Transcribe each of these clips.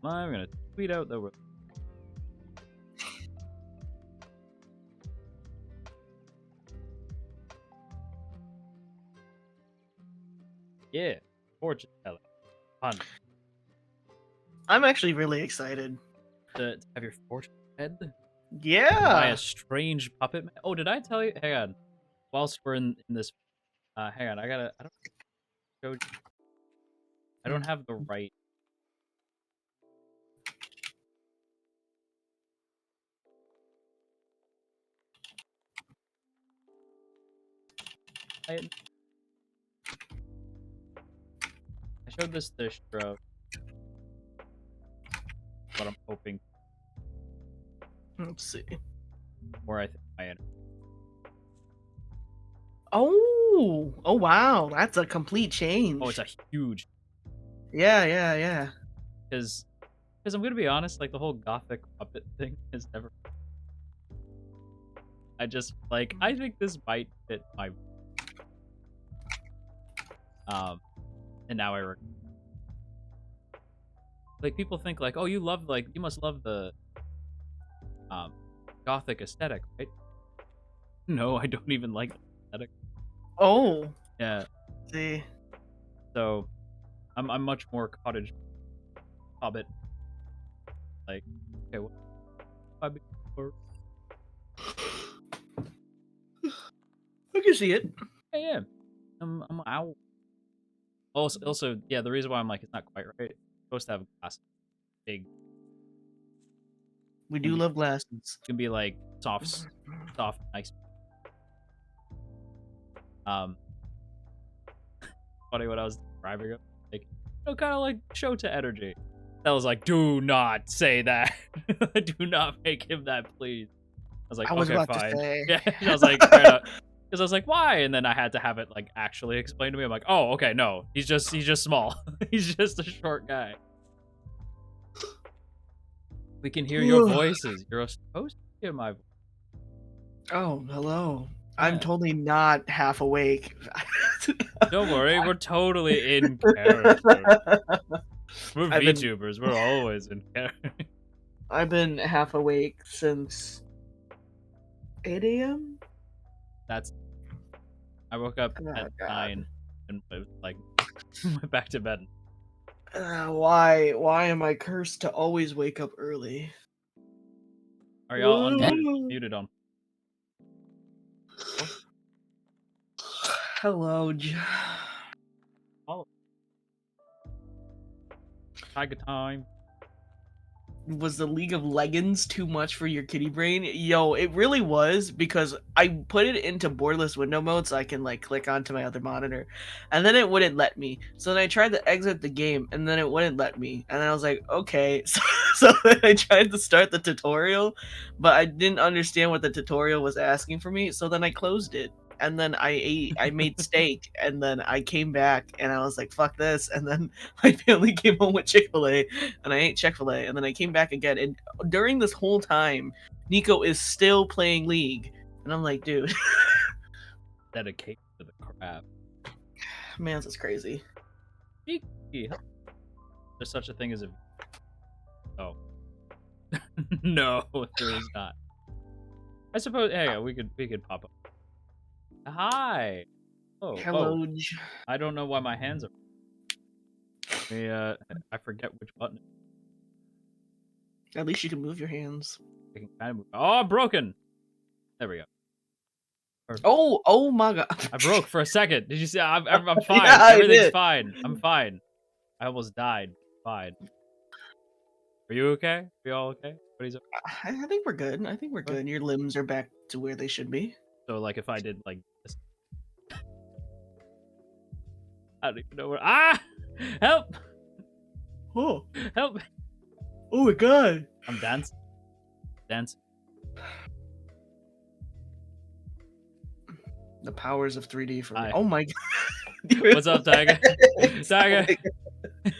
I'm gonna tweet out that we're. Yeah, fortune telling. Fun. I'm actually really excited. To have your fortune read by Yeah. a strange puppet man. Oh, did I tell you? Hang on. Whilst we're in this, hang on. I don't show. I don't have the right. I showed this to Stro. What I'm hoping, Let's see. or I think I am. Oh, wow, that's a complete change. Oh, it's a huge. Yeah. Because I'm gonna be honest, like the whole gothic puppet thing has never. I just like I think this might fit my. And now like people think like, oh, you must love the gothic aesthetic, right? No, I don't even like the aesthetic. Oh. Yeah. See. So, I'm much more cottage hobbit. Like, okay, what? I can see it. Yeah. I'm out. Also, yeah. The reason why I'm like it's not quite right. It's supposed to have glass, big. We do love glasses. It's gonna be like soft, nice. Funny when I was driving up, like, kind of like Shota energy. That was like, do not say that. Do not make him that, please. I was like, I was okay, about fine. to say. Yeah, I was like, because I was like, why? And then I had to have it like actually explained to me. I'm like, oh, okay, no, he's just small. He's just a short guy. We can hear your voices. You're supposed to hear my voice. Oh, hello. Yeah. I'm totally not half awake. Don't worry, we're totally in character. We're VTubers. We're always in character. I've been half awake since 8 a.m. I woke up at 9 and like went back to bed. Why am I cursed to always wake up early? Are y'all unmuted? Muted on. Hello, Oh. Taiga time. Was the League of Legends too much for your kitty brain? Yo, it really was, because I put it into borderless window mode so I can like click onto my other monitor, and then it wouldn't let me. So then I tried to exit the game, and then it wouldn't let me. And then I was like, okay. So then I tried to start the tutorial, but I didn't understand what the tutorial was asking for me. So then I closed it. And then I made steak, and then I came back, and I was like, fuck this. And then my family came home with Chick-fil-A, and I ate Chick-fil-A, and then I came back again. And during this whole time, Nico is still playing League. And I'm like, dude. Dedication to the craft. Man, that's crazy. There's such a thing as a... Oh. No, there is not. I suppose... Yeah, we could pop up. Hi! Oh, Hello. I don't know why my hands are... I forget which button. At least you can move your hands. I can kind of move. Oh, I'm broken! There we go. Perfect. Oh my god. I broke for a second. Did you see? I'm fine. Yeah, Everything's fine. I'm fine. I almost died. Fine. Are you okay? Are you all okay? Everybody's okay? I think we're good. I think we're good. Your limbs are back to where they should be. So, like, if I did, like, this... I don't even know where... Ah! Help! Oh. Help! Oh my god. I'm dancing. The powers of 3D for me. Hi. Oh my god. What's up, Taiga? Taiga,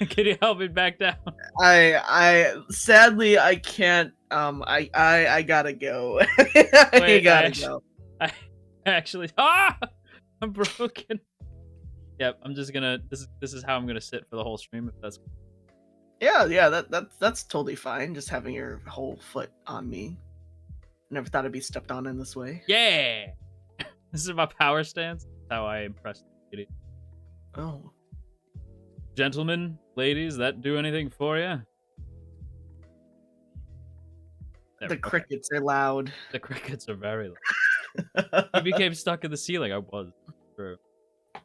can you help me back down? I sadly I can't. I gotta go. I gotta go. I actually. Ah! I'm broken. Yep, I'm just gonna. This is how I'm gonna sit for the whole stream. If that's. Yeah, that's totally fine. Just having your whole foot on me. Never thought I'd be stepped on in this way. Yeah! This is my power stance. That's how I impress the lady. Oh, Gentlemen, ladies, that do anything for you? the crickets are loud. The crickets are very loud. You became stuck in the ceiling. I was. True.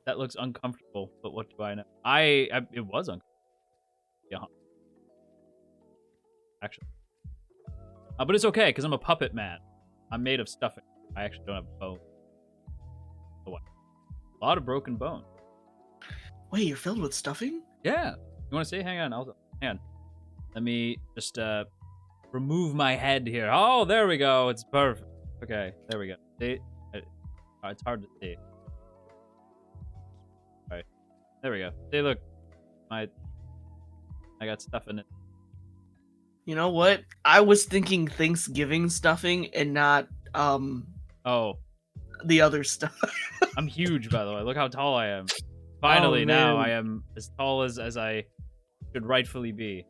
That looks uncomfortable, but what do I know? It was uncomfortable. Yeah. Actually. But it's okay, because I'm a puppet man. I'm made of stuffing. I actually don't have bone. Oh, what? A lot of broken bone. Wait, you're filled with stuffing? Yeah. You want to see? Hang on. Hang on. Let me just remove my head here. Oh, there we go. It's perfect. Okay, there we go. See? It's hard to see. All right. There we go. See, look. I got stuff in it. You know what? I was thinking Thanksgiving stuffing and not Oh, the other stuff. I'm huge, by the way. Look how tall I am. Finally, now I man. am as tall as I should rightfully be.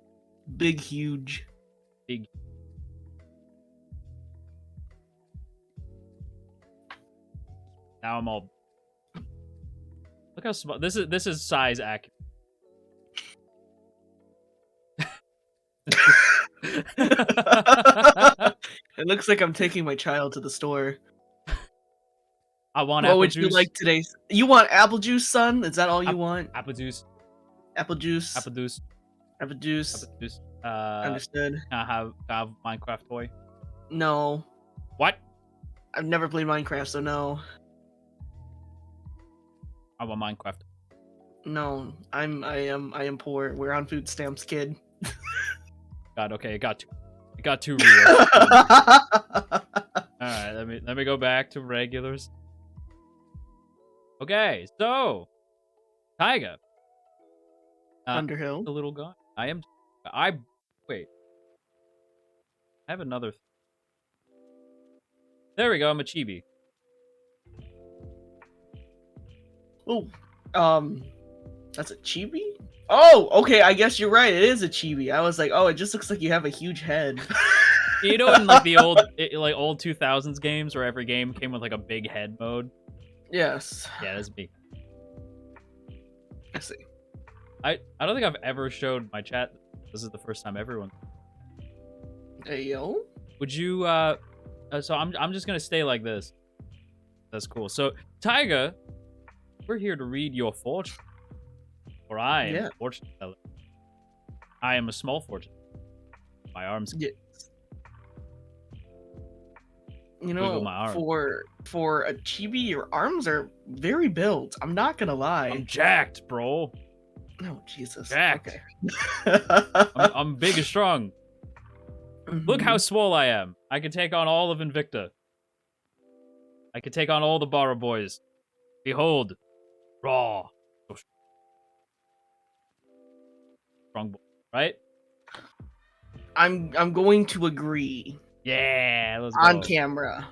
Big, huge. Big. Now I'm all. Look how small. This is size accurate. It looks like I'm taking my child to the store. I want What apple would juice. you like today? You want apple juice, son? Is that all you want? Apple juice. Apple juice. Apple juice. Apple juice. Apple juice. Understood. Can I have Minecraft toy? No. What? I've never played Minecraft, so no. I want Minecraft. No. I am poor. We're on food stamps, kid. God, okay, it got too real. Alright, let me go back to regulars. Okay, so Taiga. Underhill. The little guy. Wait. I have another There we go, I'm a chibi. Oh. That's a chibi? Oh, okay, I guess you're right. It is a chibi. I was like, oh, it just looks like you have a huge head. You know, in like the old 2000s games where every game came with like a big head mode? Yes. Yeah, that's me. I see. I don't think I've ever showed my chat. This is the first time everyone. Hey, yo. Would you so I'm just gonna stay like this. That's cool. So Taiga, we're here to read your fortune. Or I am a fortune teller. I am a small fortune. My arms. Yeah. You know, for a chibi, your arms are very built. I'm not gonna lie. I'm jacked, bro. Oh, Jesus. Jacked. Okay. I'm big and strong. Look how swole I am. I can take on all of Invicta. I can take on all the Barra boys. Behold, raw. Strong boy, right? I'm going to agree. Yeah, let's go. On camera.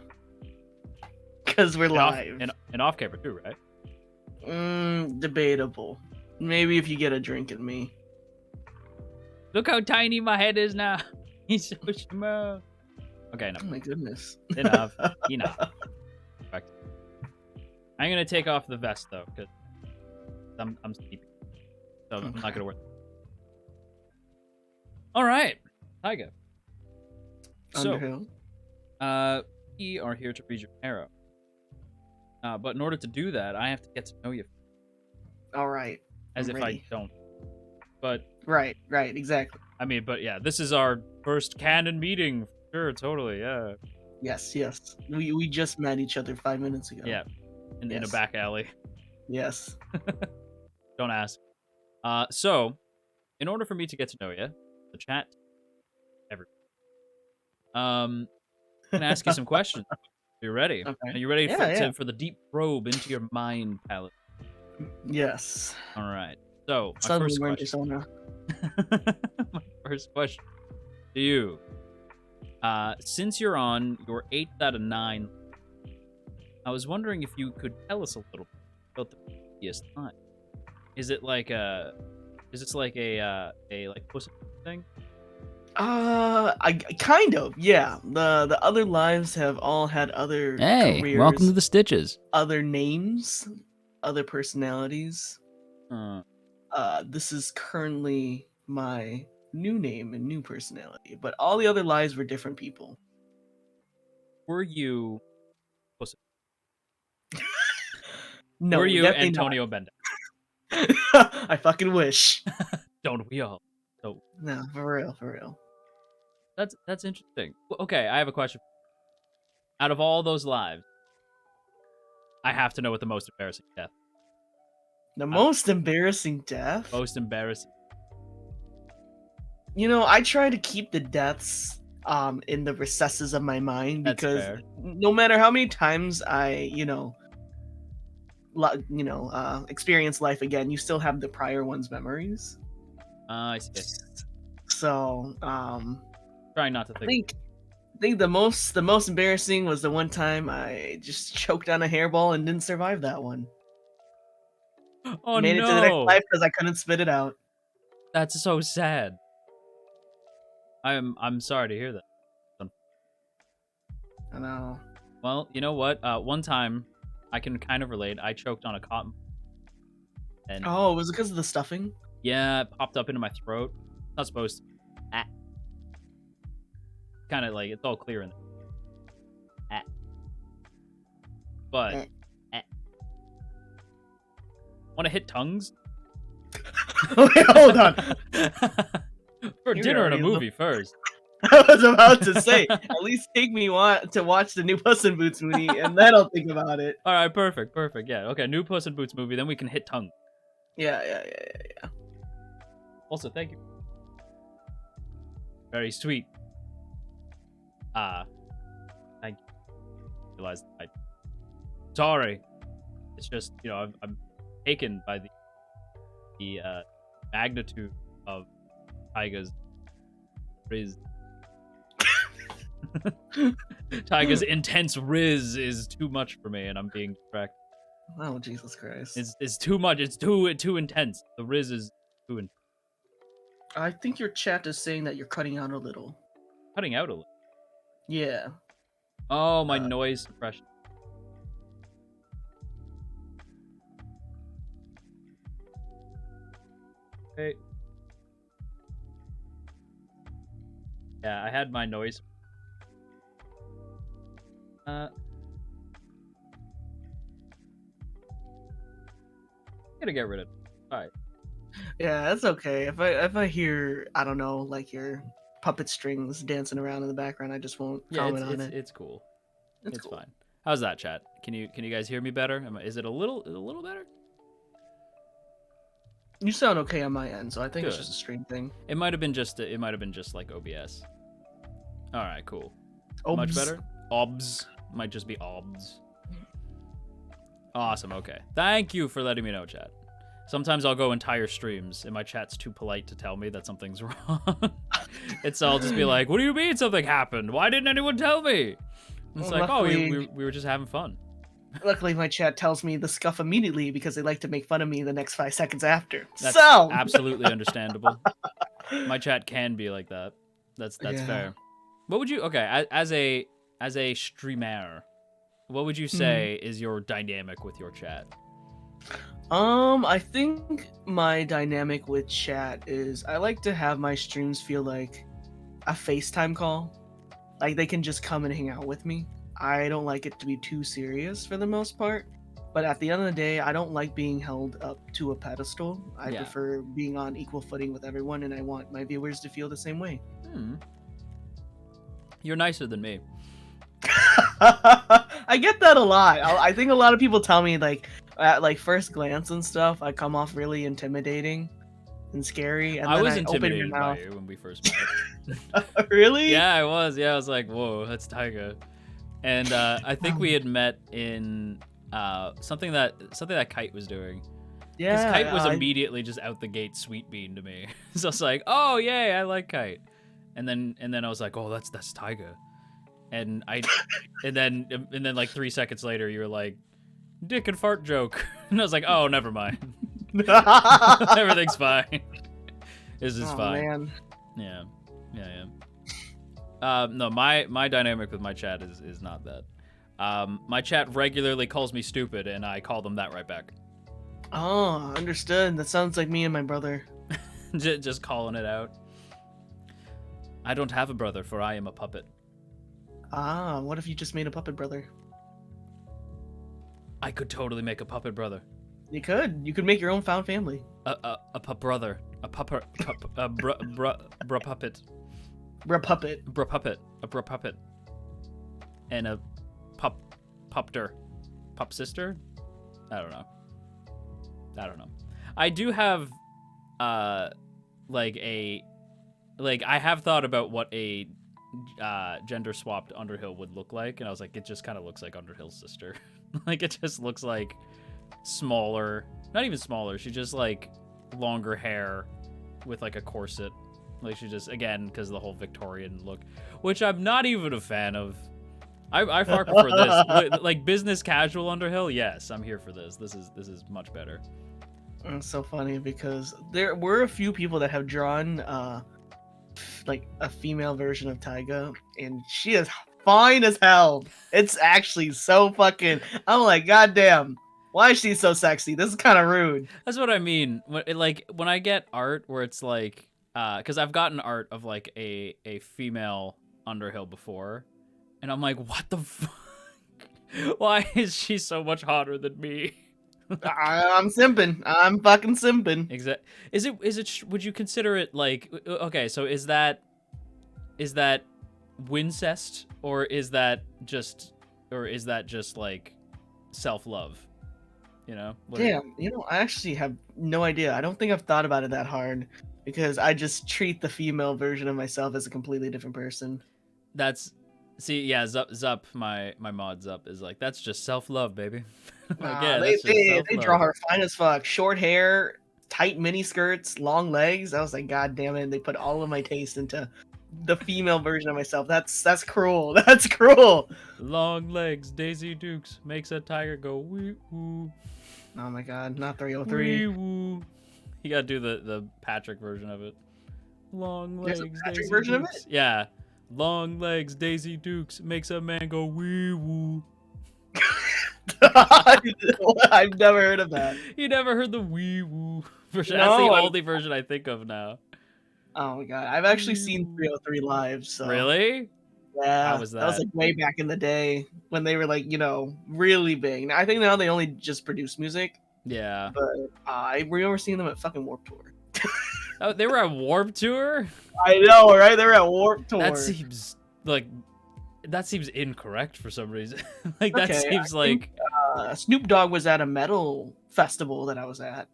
Because we're live. And off camera too, right? Debatable. Maybe if you get a drink in me. Look how tiny my head is now. He's so small. Okay, no. Oh my goodness. Enough. Enough. Perfect. I'm gonna take off the vest though, because I'm sleepy. So I'm not gonna wear it. Alright. Taiga. Underhill. So, we are here to read your tarot. But in order to do that, I have to get to know you. Alright. As if ready. I don't. But Right, exactly. I mean, but yeah, this is our first canon meeting. Sure, totally, yeah. Yes. We just met each other 5 minutes ago. Yeah. In a back alley. Yes. Don't ask. So, in order for me to get to know you, the chat, everyone, I'm gonna ask you some questions. Are you ready? Okay. Are you ready for the deep probe into your mind palette? Yes. All right. So, my Suddenly first we're in question. Persona. My first question to you. Since you're on your 8th out of 9, I was wondering if you could tell us a little bit about the previous time. Is this like a thing? I kind of, yeah. The other lives have all had other Hey, careers, welcome to the Stitches. other names, other personalities. This is currently my new name and new personality, but all the other lives were different people. Were you? No, Were you definitely Antonio Banderas? not. I fucking wish. Don't we all? So No, for real, for real. that's interesting. Okay, I have a question. Out of all those lives, I have to know what the most embarrassing death. The most embarrassing death? Most embarrassing. You know, I try to keep the deaths in the recesses of my mind That's because fair. no matter how many times I, experience life again, you still have the prior one's memories. I see. So, Trying not to I think. think the most embarrassing was the one time I just choked on a hairball and didn't survive that one. Oh Made it to the next no! life because I couldn't spit it out. That's so sad. I'm sorry to hear that. I know. Well, you know what? One time, I can kind of relate. I choked on a cotton, and Oh, was it because of the stuffing? yeah, it popped up into my throat. Not supposed to. Ah. Kind of like it's all clear in there. Ah. But want to hit tongues? Wait, hold on. For Here dinner and we a are, movie first. I was about to say, at least take me to watch the new Puss in Boots movie, and then I'll think about it. All right, perfect. Yeah, okay. New Puss in Boots movie. Then we can hit tongue. Yeah. Also, thank you. Very sweet. Thank you. Realized I. Sorry. It's just I'm taken by the magnitude of Taiga's riz. Taiga's intense riz is too much for me, and I'm being distracted. Oh, Jesus Christ. It's too much. It's too intense. The riz is too intense. I think your chat is saying that you're cutting out a little. Cutting out a little. Yeah. Oh, my noise suppression. Okay. Yeah, I had my noise. Gotta get rid of it. Alright. Yeah, that's okay. If I hear, I don't know, like your puppet strings dancing around in the background, I just won't comment on it. It's cool. It's cool. fine. How's that, chat? Can you guys hear me better? Is it a little better? You sound okay on my end, so I think it's Good. just a stream thing. It might have been just like OBS. All right, cool. Obs. Much better. Obs might just be obs. Awesome. Okay. Thank you for letting me know, chat. Sometimes I'll go entire streams and my chat's too polite to tell me that something's wrong. I'll just be like, "What do you mean something happened? Why didn't anyone tell me?" And it's like, luckily, we were just having fun. Luckily, my chat tells me the scuff immediately because they like to make fun of me the next 5 seconds after. That's so absolutely understandable. My chat can be like that. That's Yeah. fair. What would you as a streamer, what would you say is your dynamic with your chat? I think my dynamic with chat is I like to have my streams feel like a FaceTime call. Like they can just come and hang out with me. I don't like it to be too serious for the most part. But at the end of the day, I don't like being held up to a pedestal. I prefer being on equal footing with everyone, and I want my viewers to feel the same way. You're nicer than me. I get that a lot. I think a lot of people tell me like at like first glance and stuff, I come off really intimidating and scary. And I then was open your intimidated by mouth. you when we first met. Really? Yeah, I was. Yeah, I was like, whoa, that's Taiga. And I think we had met in something that Kite was doing. Yeah. Because Kite was immediately just out the gate sweet bean to me. So I was like, oh yay, I like Kite. And then I was like, oh, that's Taiga. And then like 3 seconds later you were like, dick and fart joke. And I was like, oh, never mind. Everything's fine. This is fine. Man. Man. Oh, Yeah. No, my dynamic with my chat is not that. My chat regularly calls me stupid, and I call them that right back. Oh, understood. That sounds like me and my brother. Just calling it out. I don't have a brother, for I am a puppet. Ah, what if you just made a puppet brother? I could totally make a puppet brother. You could. You could make your own found family. A pup brother. A puppet. A bruh puppet. We're a puppet. Bruh puppet. A bruh puppet. And a pupter. Pup sister? I don't know. I do have, like I have thought about what a gender swapped Underhill would look like, and I was like, it just kind of looks like Underhill's sister. Like, it just looks like smaller, not even smaller, she just like longer hair with like a corset. Like, she just, again, because of the whole Victorian look, which I'm not even a fan of. I far prefer this. Like, business casual Underhill, yes, I'm here for this. This is much better. It's so funny because there were a few people that have drawn like a female version of Taiga, and she is fine as hell. It's actually so fucking. I'm like, goddamn, why is she so sexy? This is kind of rude. That's what I mean. When I get art where it's like, because I've gotten art of like a female Underhill before, and I'm like, what the fuck? Why is she so much hotter than me? I'm simping. I'm fucking simping. Exactly. Is it? Would you consider it like? Okay, so is that wincest, or is that just like self-love? You know? Damn, I actually have no idea. I don't think I've thought about it that hard because I just treat the female version of myself as a completely different person. Zup, my mod Zup is like, that's just self-love, baby. Like, yeah, They that's just self-love. draw her fine as fuck. Short hair, tight mini skirts, long legs. I was like, God damn it! They put all of my taste into the female version of myself. That's cruel. That's cruel. Long legs, Daisy Dukes makes a tiger go wee woo. Oh my god, not 303. Wee woo. You gotta do the Patrick version of it. Long legs, There's a Patrick Daisy version Dukes. of it? Yeah. Long legs, Daisy Dukes makes a man go wee woo. I've never heard of that. You never heard the wee woo version? No, That's the only version I think of now. Oh my god, I've actually seen 303 live. So Really? yeah, How was that was that? like way back in the day when they were like really big. I think now they only just produce music, Yeah. but I remember seeing them at fucking Warped Tour. Oh, they were at Warped Tour? I know, right? They were at Warped Tour. That seems incorrect for some reason. Like, that Okay, seems I like think, Snoop Dogg was at a metal festival that I was at.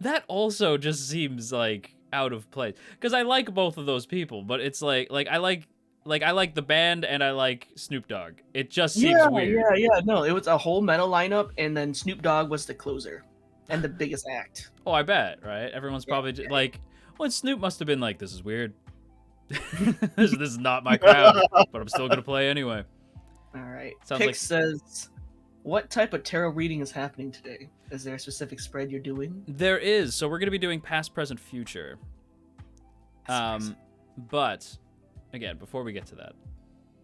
that also just seems like out of place, because I like both of those people, but it's like I like the band and I like Snoop Dogg. It just seems weird. Yeah. No, it was a whole metal lineup, and then Snoop Dogg was the closer and the biggest act. Oh, I bet, right? Everyone's probably like, well, Snoop must have been like, this is weird. This is not my crowd, but I'm still gonna play anyway. All right. Sounds Pick like- says, what type of tarot reading is happening today? Is there a specific spread you're doing? There is. So we're gonna be doing past, present, future. But again, before we get to that,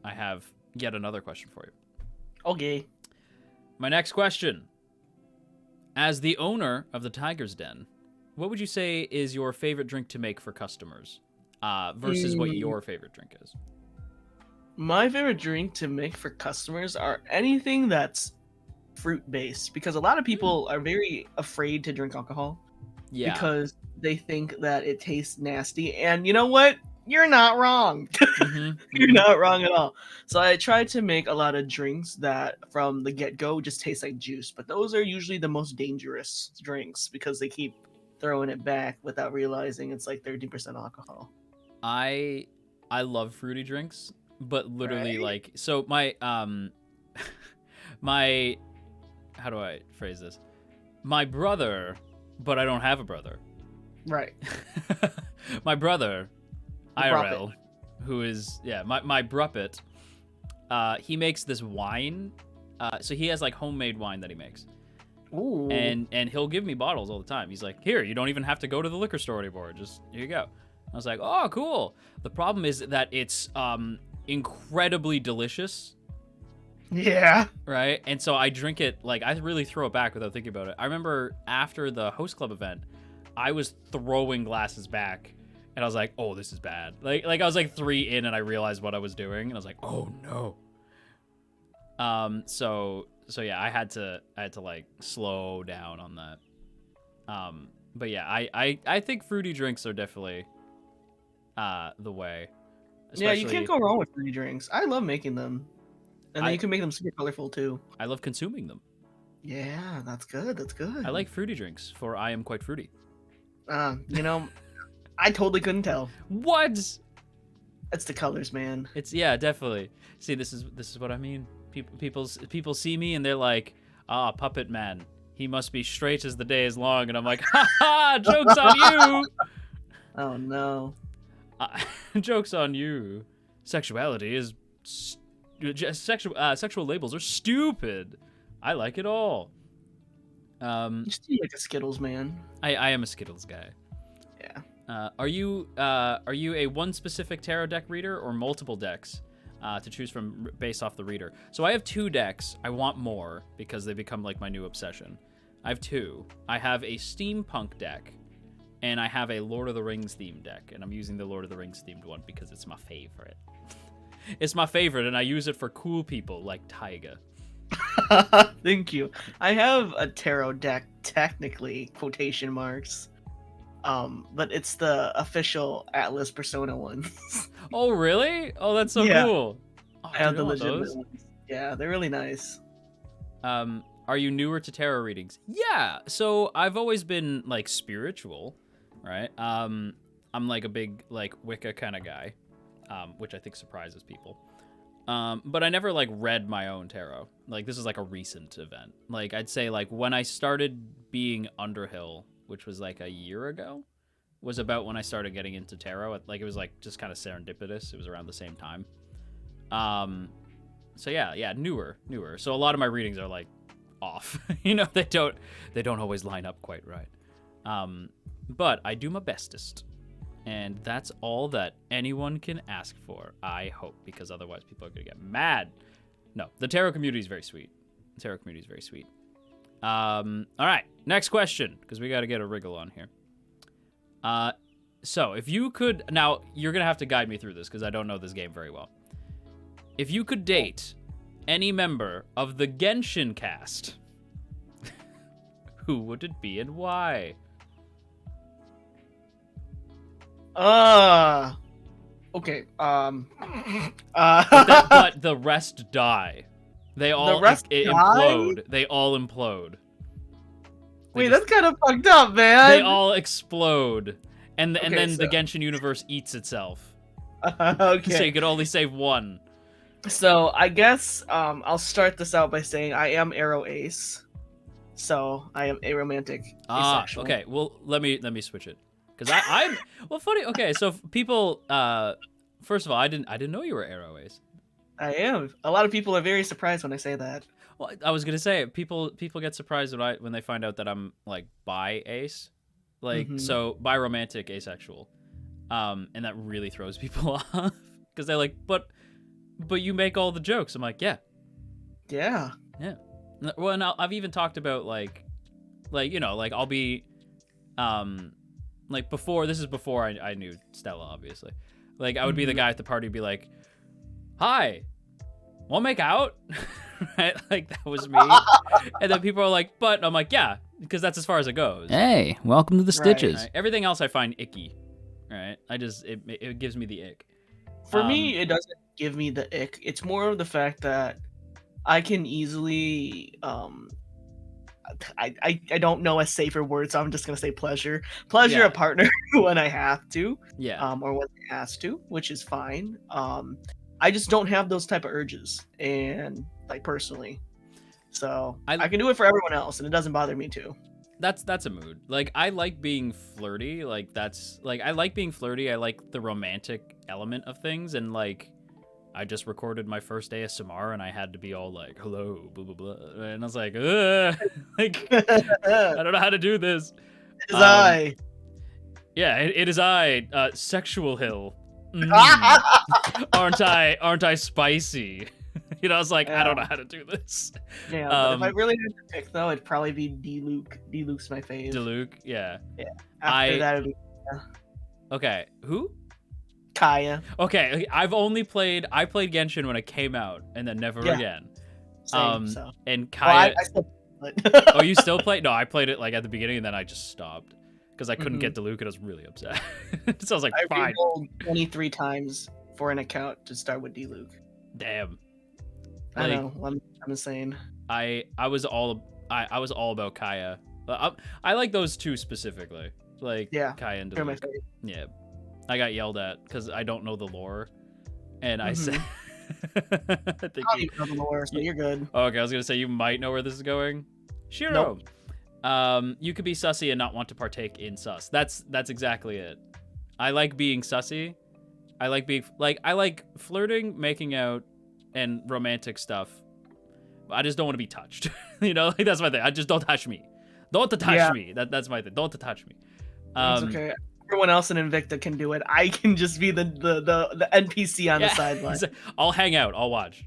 I have yet another question for you. Okay. My next question: as the owner of the Tiger's Den, what would you say is your favorite drink to make for customers, versus what your favorite drink is? My favorite drink to make for customers are anything that's fruit based, because a lot of people are very afraid to drink alcohol Yeah. because they think that it tastes nasty. And you know what? You're not wrong. You're not wrong at all. So I try to make a lot of drinks that from the get-go just taste like juice, but those are usually the most dangerous drinks because they keep throwing it back without realizing it's like 30% alcohol. I love fruity drinks, but literally Right. like, so my my, how do I phrase this? My brother, but I don't have a brother. Right. My brother, The IRL, who is my bruppet. He makes this wine. So he has like homemade wine that he makes. Ooh. and he'll give me bottles all the time. He's like, here, you don't even have to go to the liquor store anymore. Just here you go. I was like, oh, cool. The problem is that it's incredibly delicious. Yeah. Right? And so I drink it, like, I really throw it back without thinking about it. I remember after the host club event, I was throwing glasses back, and I was like, oh, this is bad. Like I was like 3 in, and I realized what I was doing, and I was like, oh no. So yeah, I had to like slow down on that. But yeah, I think fruity drinks are definitely the way. Yeah, you can't go wrong with fruity drinks. I love making them. And then you can make them super colorful too. I love consuming them. Yeah, that's good. That's good. I like fruity drinks, for I am quite fruity. You know, I totally couldn't tell. What? It's the colors, man. It's definitely. See, this is what I mean. People see me and they're like, ah, puppet man. He must be straight as the day is long, and I'm like, ha ha, joke's on you. Oh no. Joke's on you. Sexuality is sexual labels are stupid. I like it all. You seem like a Skittles man. I am a Skittles guy. Yeah. Are you a one specific tarot deck reader or multiple decks to choose from based off the reader? So I have 2 decks. I want more because they become like my new obsession. I have 2. I have a steampunk deck, and I have a Lord of the Rings themed deck, and I'm using the Lord of the Rings themed one because it's my favorite. It's my favorite, and I use it for cool people like Taiga. Thank you. I have a tarot deck, technically, quotation marks. But it's the official Atlas Persona ones. Oh, really? Oh, that's so Yeah. cool. Oh, I have dude, the want legitimate those. ones. Yeah, they're really nice. Are you newer to tarot readings? Yeah. So I've always been like spiritual, right? I'm like a big like Wicca kind of guy, which I think surprises people. But I never like read my own tarot. Like this is like a recent event. Like I'd say like when I started being Underhill, which was like a year ago, was about when I started getting into tarot. Like it was like just kind of serendipitous. It was around the same time. So yeah, newer. So a lot of my readings are like off. You know, they don't always line up quite right. But I do my bestest. And that's all that anyone can ask for, I hope, because otherwise people are going to get mad. No, the tarot community is very sweet. All right, next question, because we got to get a wriggle on here. So if you could, now you're going to have to guide me through this because I don't know this game very well. If you could date any member of the Genshin cast, who would it be and why? Okay. But the rest die. They all implode. Die? They all implode. Wait, that's kind of fucked up, man. They all explode, and Okay, then so- the Genshin universe eats itself. Okay. So you could only save one. So I guess I'll start this out by saying I am Arrow Ace. So I am aromantic, asexual. Okay. Well, let me switch it, because I'm well funny. Okay, so people. First of all, I didn't know you were Arrow Ace. I am. A lot of people are very surprised when I say that. Well, I was gonna say people get surprised when they find out that I'm like bi ace, like so bi romantic asexual, and that really throws people off because they're like, but you make all the jokes. I'm like, yeah. Well, and I've even talked about like you know, like I'll be, like before. This is before I knew Stella, obviously. Like I would be the guy at the party, be like, "Hi, wanna make out?" Right? Like that was me. And then people are like, "But," and I'm like, "Yeah," because that's as far as it goes. Hey, welcome to the Stitches. Right? Everything else I find icky. Right? It gives me the ick. For me, it doesn't give me the ick. It's more of the fact that I can easily I don't know a safer word, so I'm just gonna say pleasure. Pleasure Yeah. a partner when I have to. Yeah. Or when they has to, which is fine. I just don't have those type of urges, and like personally, so I can do it for everyone else, and it doesn't bother me too. That's a mood. Like I like being flirty. Like that's like I like being flirty. I like the romantic element of things, and like I just recorded my first ASMR and I had to be all like, hello, blah, blah, blah. And I was like, ugh. Like, I don't know how to do this. It's I. Yeah, it is I, Sexual Hill. Aren't I spicy? You know, I was like, I don't know how to do this. Yeah, but if I really had to pick, though, it'd probably be D-Luke. D-Luke's my fave. Diluc, yeah. Yeah. After that, it'd be Okay, who? Kaya. Okay, I played Genshin when it came out, and then never again. Same, so. And Kaya. Well, I still play it. Oh, you still play? No, I played it like at the beginning, and then I just stopped because I couldn't get Diluc, and I was really upset. So I was like, fine. I rolled 23 times for an account to start with D-Luke. Damn. I know. I'm insane. I was all about Kaya. I like those two specifically. Like Kaya and Diluc. Yeah. I got yelled at because I don't know the lore, and I said, I don't even know the lore, so you're good. Okay, I was gonna say you might know where this is going. Shiro. Nope. You could be sussy and not want to partake in sus. That's exactly it. I like being sussy. I like flirting, making out, and romantic stuff. I just don't want to be touched. You know, like, that's my thing. I just don't touch me. Don't touch me. That's my thing. Don't touch me. It's okay. Everyone else in Invicta can do it. I can just be the NPC on the sideline. I'll hang out. I'll watch.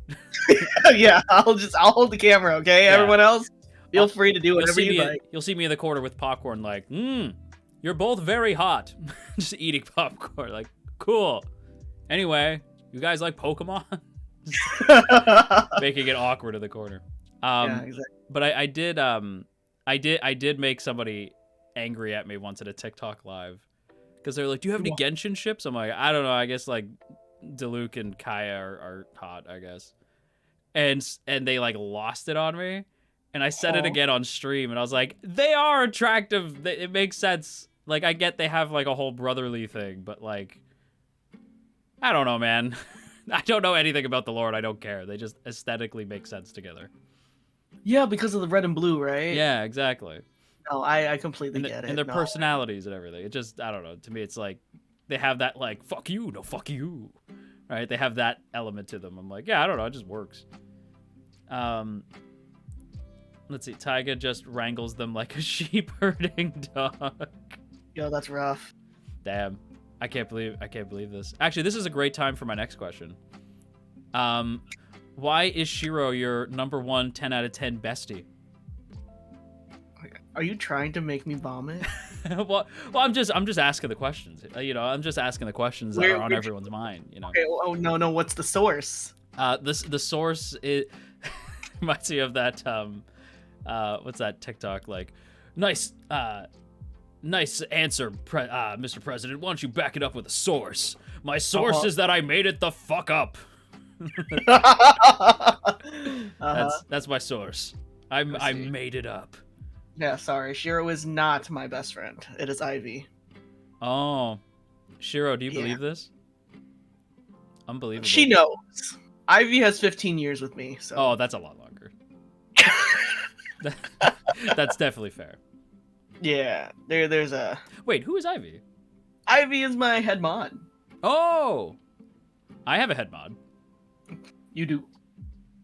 Yeah, I'll hold the camera. Okay, everyone else, feel free to do whatever you like. You'll see me in the corner with popcorn, like, you're both very hot. Just eating popcorn, like, cool. Anyway, you guys like Pokemon? Making it awkward in the corner. Yeah, exactly. But I did make somebody angry at me once at a TikTok live because they're like, "Do you have any Genshin ships?" I'm like, "I don't know. I guess like Diluc and Kaya are hot, I guess." And they like lost it on me, and I said it again on stream, and I was like, "They are attractive. It makes sense. Like I get they have like a whole brotherly thing, but like, I don't know, man." I don't know anything about the lore, and I don't care. They just aesthetically make sense together. Yeah, because of the red and blue, right? Yeah, exactly. No, I completely get it. And their personalities and everything. It just, I don't know. To me, it's like, they have that, like, fuck you, no, fuck you. Right? They have that element to them. I'm like, yeah, I don't know. It just works. Let's see. Taiga just wrangles them like a sheep herding dog. Yo, that's rough. Damn. I can't believe this. Actually, this is a great time for my next question. Why is Shiro your number 1 10 out of 10 bestie? Are you trying to make me vomit? well, I'm just asking the questions. You know, I'm just asking the questions that are on everyone's mind. You know. Okay. Oh no. What's the source? The source is reminds me of that. What's that TikTok like? Nice answer, Mr. President. Why don't you back it up with a source? My source is that I made it the fuck up. That's my source. I made it up. Yeah, sorry. Shiro is not my best friend. It is Ivy. Oh. Shiro, do you believe this? Unbelievable. She knows. Ivy has 15 years with me, so. Oh, that's a lot longer. That's definitely fair. Yeah, there's a... Wait, who is Ivy? Ivy is my head mod. Oh! I have a head mod. You do?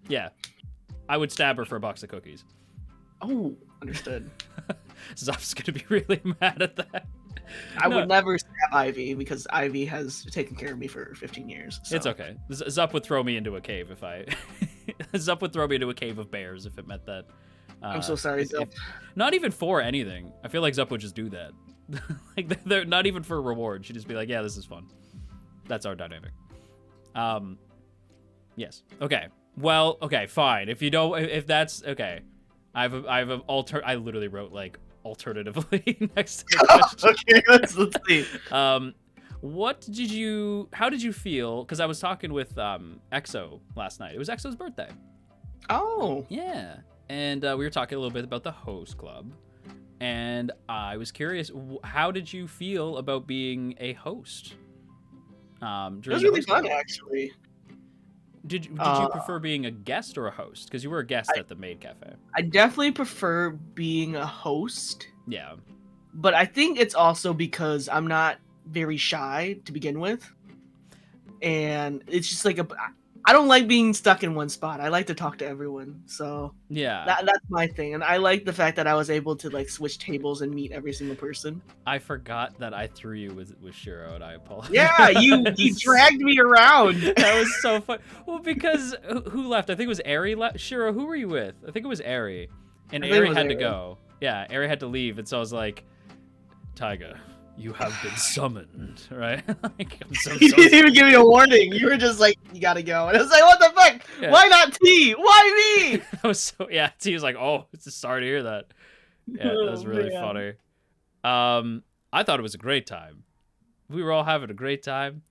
Yeah. I would stab her for a box of cookies. Oh, understood. Zup's gonna be really mad at that. I would never stab Ivy because Ivy has taken care of me for 15 years. So. It's okay. Zup would throw me into a cave if I... Zup would throw me into a cave of bears if it meant that. I'm so sorry, Zup. Not even for anything. I feel like Zup would just do that. Like, they're not even for reward. She'd just be like, yeah, this is fun. That's our dynamic. Yes. Okay. Well, okay, fine. If you don't... If that's... Okay. I literally wrote, like, alternatively next to the question. Okay, let's see. How did you feel? Because I was talking with EXO last night. It was EXO's birthday. Oh. Yeah. And we were talking a little bit about the host club. And I was curious, how did you feel about being a host? It was really fun, actually. Did you prefer being a guest or a host? Because you were a guest at the Maid Cafe. I definitely prefer being a host. Yeah. But I think it's also because I'm not very shy to begin with. And it's just like I don't like being stuck in one spot. I like to talk to everyone. So Yeah. that's my thing. And I like the fact that I was able to like switch tables and meet every single person. I forgot that I threw you with Shiro, and I apologize. Yeah, you dragged me around. That was so fun. Well, because who left? I think it was Eri left. Shiro, who were you with? I think it was Eri. And I think it Eri was had to Eri. go. Yeah, Eri had to leave, and so I was like, Taiga, you have been summoned, right? Like, I'm so You didn't even give me a warning. You were just like, you gotta go. And I was like, what the fuck? Yeah. Why not T? Why me? I was so yeah. He was like, "Oh, just sorry to hear that." Yeah, that was Oh, really man. funny. I thought it was a great time. We were all having a great time.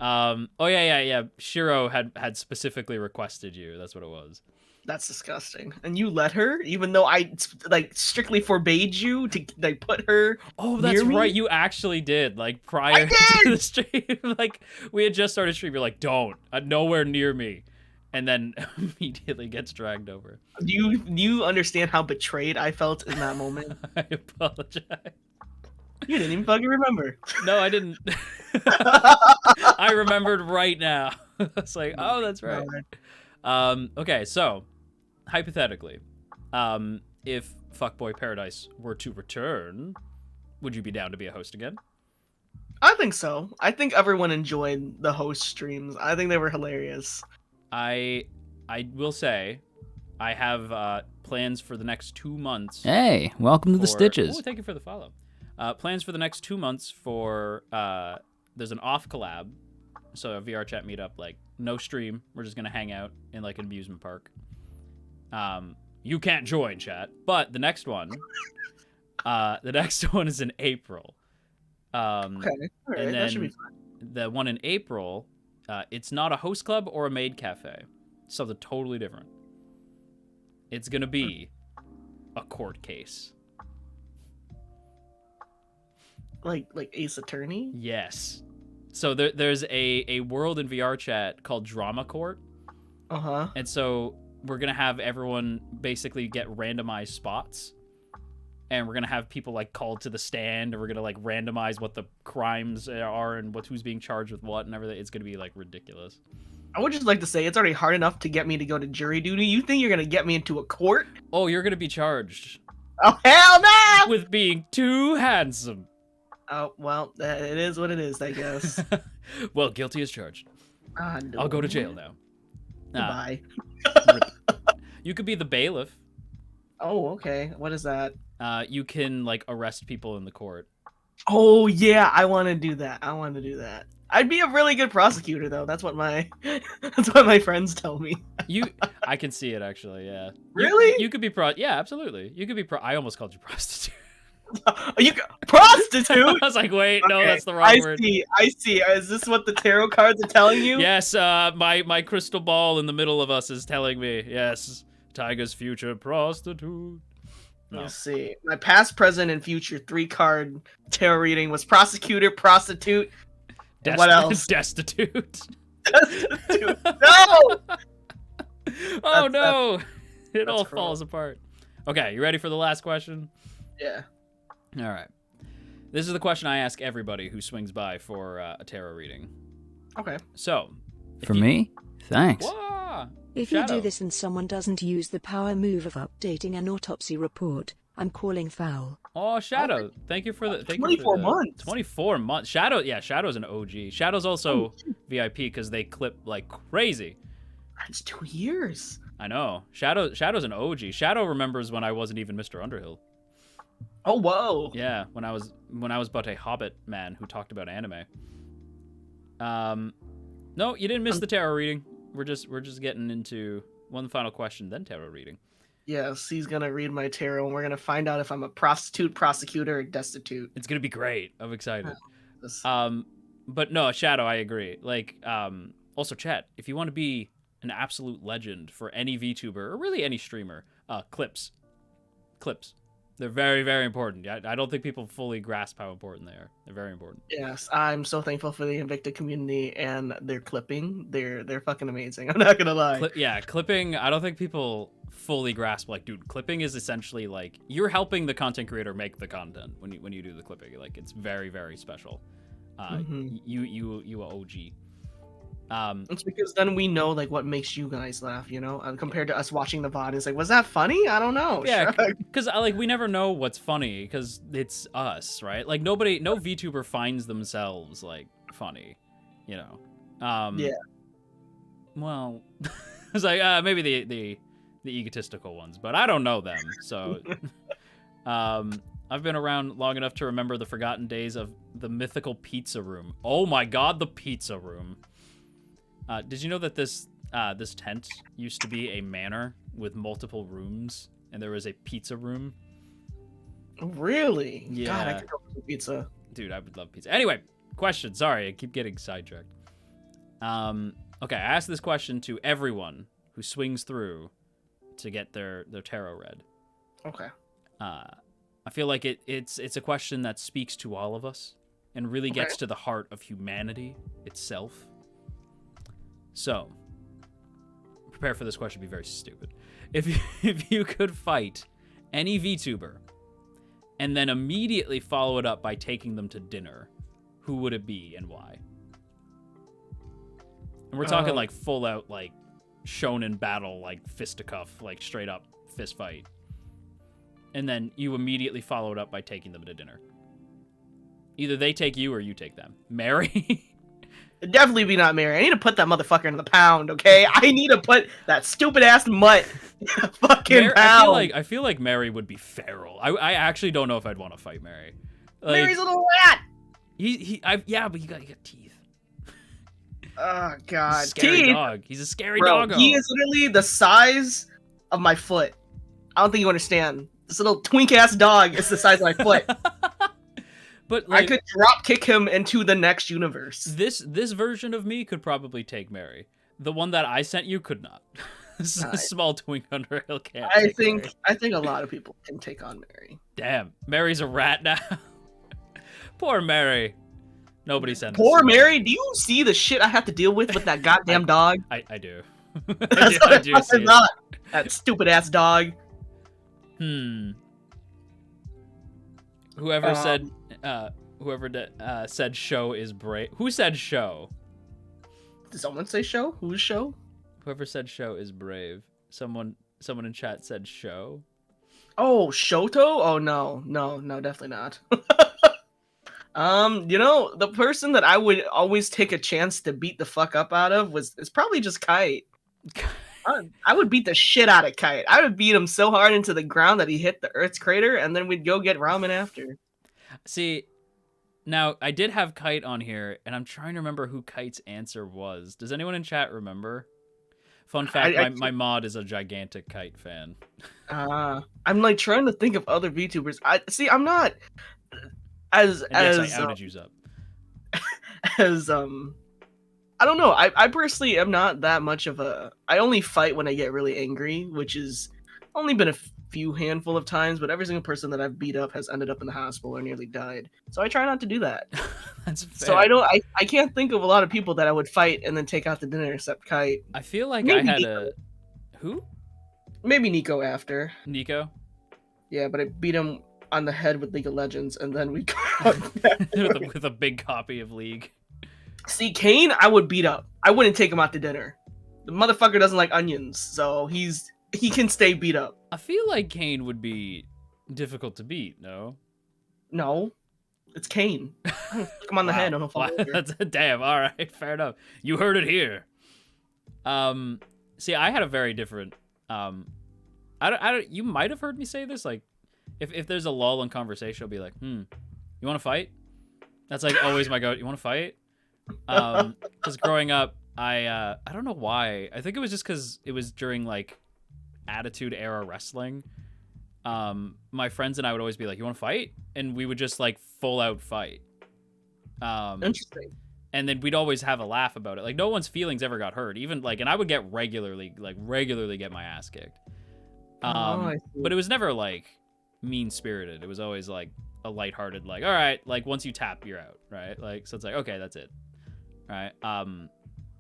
Oh yeah. Shiro had specifically requested you. That's what it was. That's disgusting. And you let her, even though I like strictly forbade you to like put her. Oh, that's near me? right. You actually did. Like prior to the stream, like we had just started stream. You're like, "Don't, nowhere near me," and then immediately gets dragged over. Do you understand how betrayed I felt in that moment? I apologize. You didn't even fucking remember. No, I didn't. I remembered right now. It's like, oh, that's right. Okay, so hypothetically, if Fuckboy Paradise were to return, would you be down to be a host again? I think so. I think everyone enjoyed the host streams. I think they were hilarious. I will say, I have plans for the next 2 months. Hey, welcome to the Stitches. Oh, thank you for the follow. Plans for the next 2 months for there's an off collab, so a VR chat meetup, like no stream. We're just gonna hang out in like an amusement park. You can't join, chat, but the next one is in April. Okay, all right, and that should be then fun. the one in April, it's not a host club or a maid cafe. It's something totally different. It's gonna be a court case. Like Ace Attorney? Yes. So there's a world in VR chat called Drama Court. Uh-huh. And so we're going to have everyone basically get randomized spots. And we're going to have people like called to the stand, and we're going to like randomize what the crimes are and who's being charged with what and everything. It's going to be like ridiculous. I would just like to say it's already hard enough to get me to go to jury duty. You think you're gonna get me into a court? Oh, you're going to be charged Oh hell no! with being too handsome. Oh well, it is what it is, I guess. Well, guilty as charged. No. I'll go to jail now. Goodbye. You could be the bailiff. Oh, okay. What is that? You can like arrest people in the court. Oh yeah, I want to do that. I'd be a really good prosecutor, though. That's what my friends tell me. I can see it actually. Yeah. Really? You could be Yeah, absolutely. You could be I almost called you prostitute. You prostitute? I was like, wait, no, Okay, that's the wrong word. I see. Is this what the tarot cards are telling you? Yes. My crystal ball in the middle of us is telling me yes, Taiga's future prostitute. No. Let's see. My past, present, and future 3-card tarot reading was prosecutor, prostitute. And what else? Destitute. Destitute. No. Oh no! It all cruel. falls apart. Okay, you ready for the last question? Yeah. All right. This is the question I ask everybody who swings by for a tarot reading. Okay. So, For me? Thanks. Whoa! If you Shadow. do this and someone doesn't use the power move of updating an autopsy report, I'm calling foul. Oh, Shadow! Thank you for the 24 months. 24 months. Shadow, yeah, Shadow's an OG. Shadow's also VIP because they clip like crazy. That's 2 years. I know. Shadow's an OG. Shadow remembers when I wasn't even Mr. Underhill. Oh whoa. Yeah, when I was but a hobbit man who talked about anime. No, you didn't miss the tarot reading. We're just getting into one final question, then tarot reading. Yes, he's gonna read my tarot, and we're gonna find out if I'm a prostitute, prosecutor, or destitute. It's gonna be great. I'm excited. This- But no, Shadow, I agree. Like, also, chat, if you want to be an absolute legend for any VTuber or really any streamer, clips. They're very, very important. I don't think people fully grasp how important they are. They're very important. Yes, I'm so thankful for the Invicta community and their clipping. They're fucking amazing. I'm not gonna lie. Clipping. I don't think people fully grasp. Like, dude, clipping is essentially like you're helping the content creator make the content when you do the clipping. Like, it's very, very special. You OG. It's because then we know like what makes you guys laugh, compared to us watching the VOD. It's like, was that funny? I don't know. Yeah, Shrug. because like we never know what's funny because it's us, right? Like no VTuber finds themselves like funny, you know. Yeah. Well, it's like maybe the egotistical ones, but I don't know them. So, I've been around long enough to remember the forgotten days of the mythical pizza room. Oh my God, the pizza room. Did you know that this tent used to be a manor with multiple rooms, and there was a pizza room? Really? Yeah. God, I could go for pizza. Dude, I would love pizza. Anyway, question. Sorry, I keep getting sidetracked. Okay, I asked this question to everyone who swings through to get their tarot read. Okay. I feel like it's a question that speaks to all of us and really gets to the heart of humanity itself. So, prepare for this question to be very stupid. If you could fight any VTuber and then immediately follow it up by taking them to dinner, who would it be and why? And we're talking like full out like shonen battle, like fisticuff, like straight up fist fight. And then you immediately follow it up by taking them to dinner. Either they take you or you take them. Mary? It'd definitely be not Mary. I need to put that motherfucker in the pound, okay? I need to put that stupid ass mutt in the fucking pound. I feel like Mary would be feral. I actually don't know if I'd want to fight Mary. Like, Mary's a little rat. Yeah, but you got teeth. Oh God, Scary teeth. dog. He's a scary Bro, doggo. he is literally the size of my foot. I don't think you understand. This little twink ass dog is the size of my foot. But like, I could drop kick him into the next universe. This version of me could probably take Mary. The one that I sent you could not. Small twink under hill can't. I think a lot of people can take on Mary. Damn, Mary's a rat now. Poor Mary. Nobody sent Poor this. Mary. Do you see the shit I have to deal with that goddamn dog? I do. That's I do see it. not that stupid ass dog. Whoever said said show is brave. Who said show? Did someone say show? Who's show? Whoever said show is brave. Someone in chat said show. Oh, Shoto? Oh no, definitely not. The person that I would always take a chance to beat the fuck up out of is probably just Kite. I would beat the shit out of Kite. I would beat him so hard into the ground that he hit the Earth's crater, and then we'd go get ramen after. See, now I did have Kite on here, and I'm trying to remember who Kite's answer was. Does anyone in chat remember? Fun fact, my mod is a gigantic Kite fan. I'm like trying to think of other VTubers. I'm not as yes, I outed you up. as I don't know. I personally am not that much of a. I only fight when I get really angry, which is only been a few handful of times. But every single person that I've beat up has ended up in the hospital or nearly died. So I try not to do that. That's fair. So I can't think of a lot of people that I would fight and then take out to dinner except Kite. I feel like Maybe I had Nico. Who? Maybe Nico after. Nico? Yeah, but I beat him on the head with League of Legends, and then we go out with a big copy of League. See, Kane, I would beat up. I wouldn't take him out to dinner. The motherfucker doesn't like onions, so he can stay beat up. I feel like Kane would be difficult to beat, no? No, it's Kane. Flick him on the head and he'll fall over. Damn, all right, fair enough. You heard it here. See, I had a very different. I don't. You might have heard me say this. Like, if there's a lull in conversation, I'll be like, you want to fight? That's like always my go. You want to fight? Because growing up, I don't know why. I think it was just because it was during like Attitude Era wrestling. My friends and I would always be like, "You want to fight?" And we would just like full out fight. Interesting. And then we'd always have a laugh about it. Like no one's feelings ever got hurt. Even like, and I would get regularly get my ass kicked. But it was never like mean spirited. It was always like a lighthearted, like, all right, like once you tap, you're out, right? Like, so it's like, okay, that's it, right?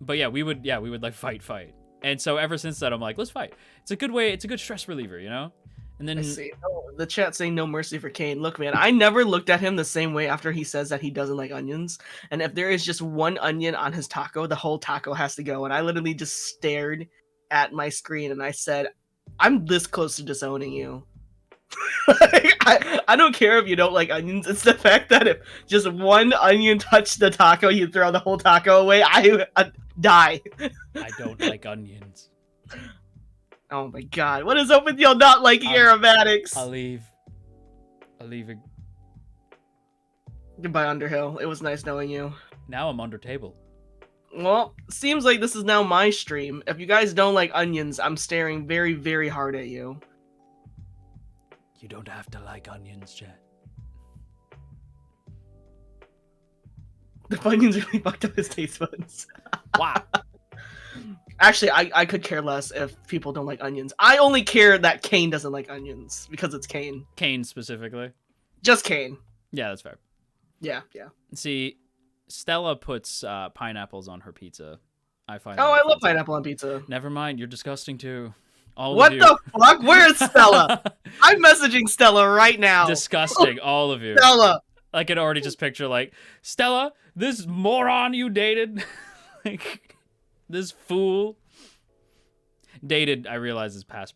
But yeah, we would like fight, and so ever since that, I'm like, let's fight. It's a good way. It's a good stress reliever, you know. And I then see. Oh, the chat saying no mercy for Kane. Look, man, I never looked at him the same way after he says that he doesn't like onions. And if there is just one onion on his taco, the whole taco has to go. And I literally just stared at my screen and I said, I'm this close to disowning you. I don't care if you don't like onions. It's the fact that if just one onion touched the taco, you throw the whole taco away. I die. I don't like onions. Oh my god. What is up with y'all not liking aromatics? I'll leave. I'll leave it. Goodbye, Underhill. It was nice knowing you. Now I'm under table. Well, seems like this is now my stream. If you guys don't like onions, I'm staring very, very hard at you. You don't have to like onions, Jet. The Funyuns really fucked up his taste buds. Wow. Actually, I could care less if people don't like onions. I only care that Kane doesn't like onions because it's Kane. Kane specifically. Just Kane. Yeah, that's fair. Yeah. See, Stella puts pineapples on her pizza. I find. Oh, that I love offensive. pineapple on pizza. Never mind, you're disgusting too. All What of you. the fuck? Where is Stella? I'm messaging Stella right now. Disgusting, all of you. Stella. I can already just picture like, Stella, this moron you dated, like this fool dated. I realize is past.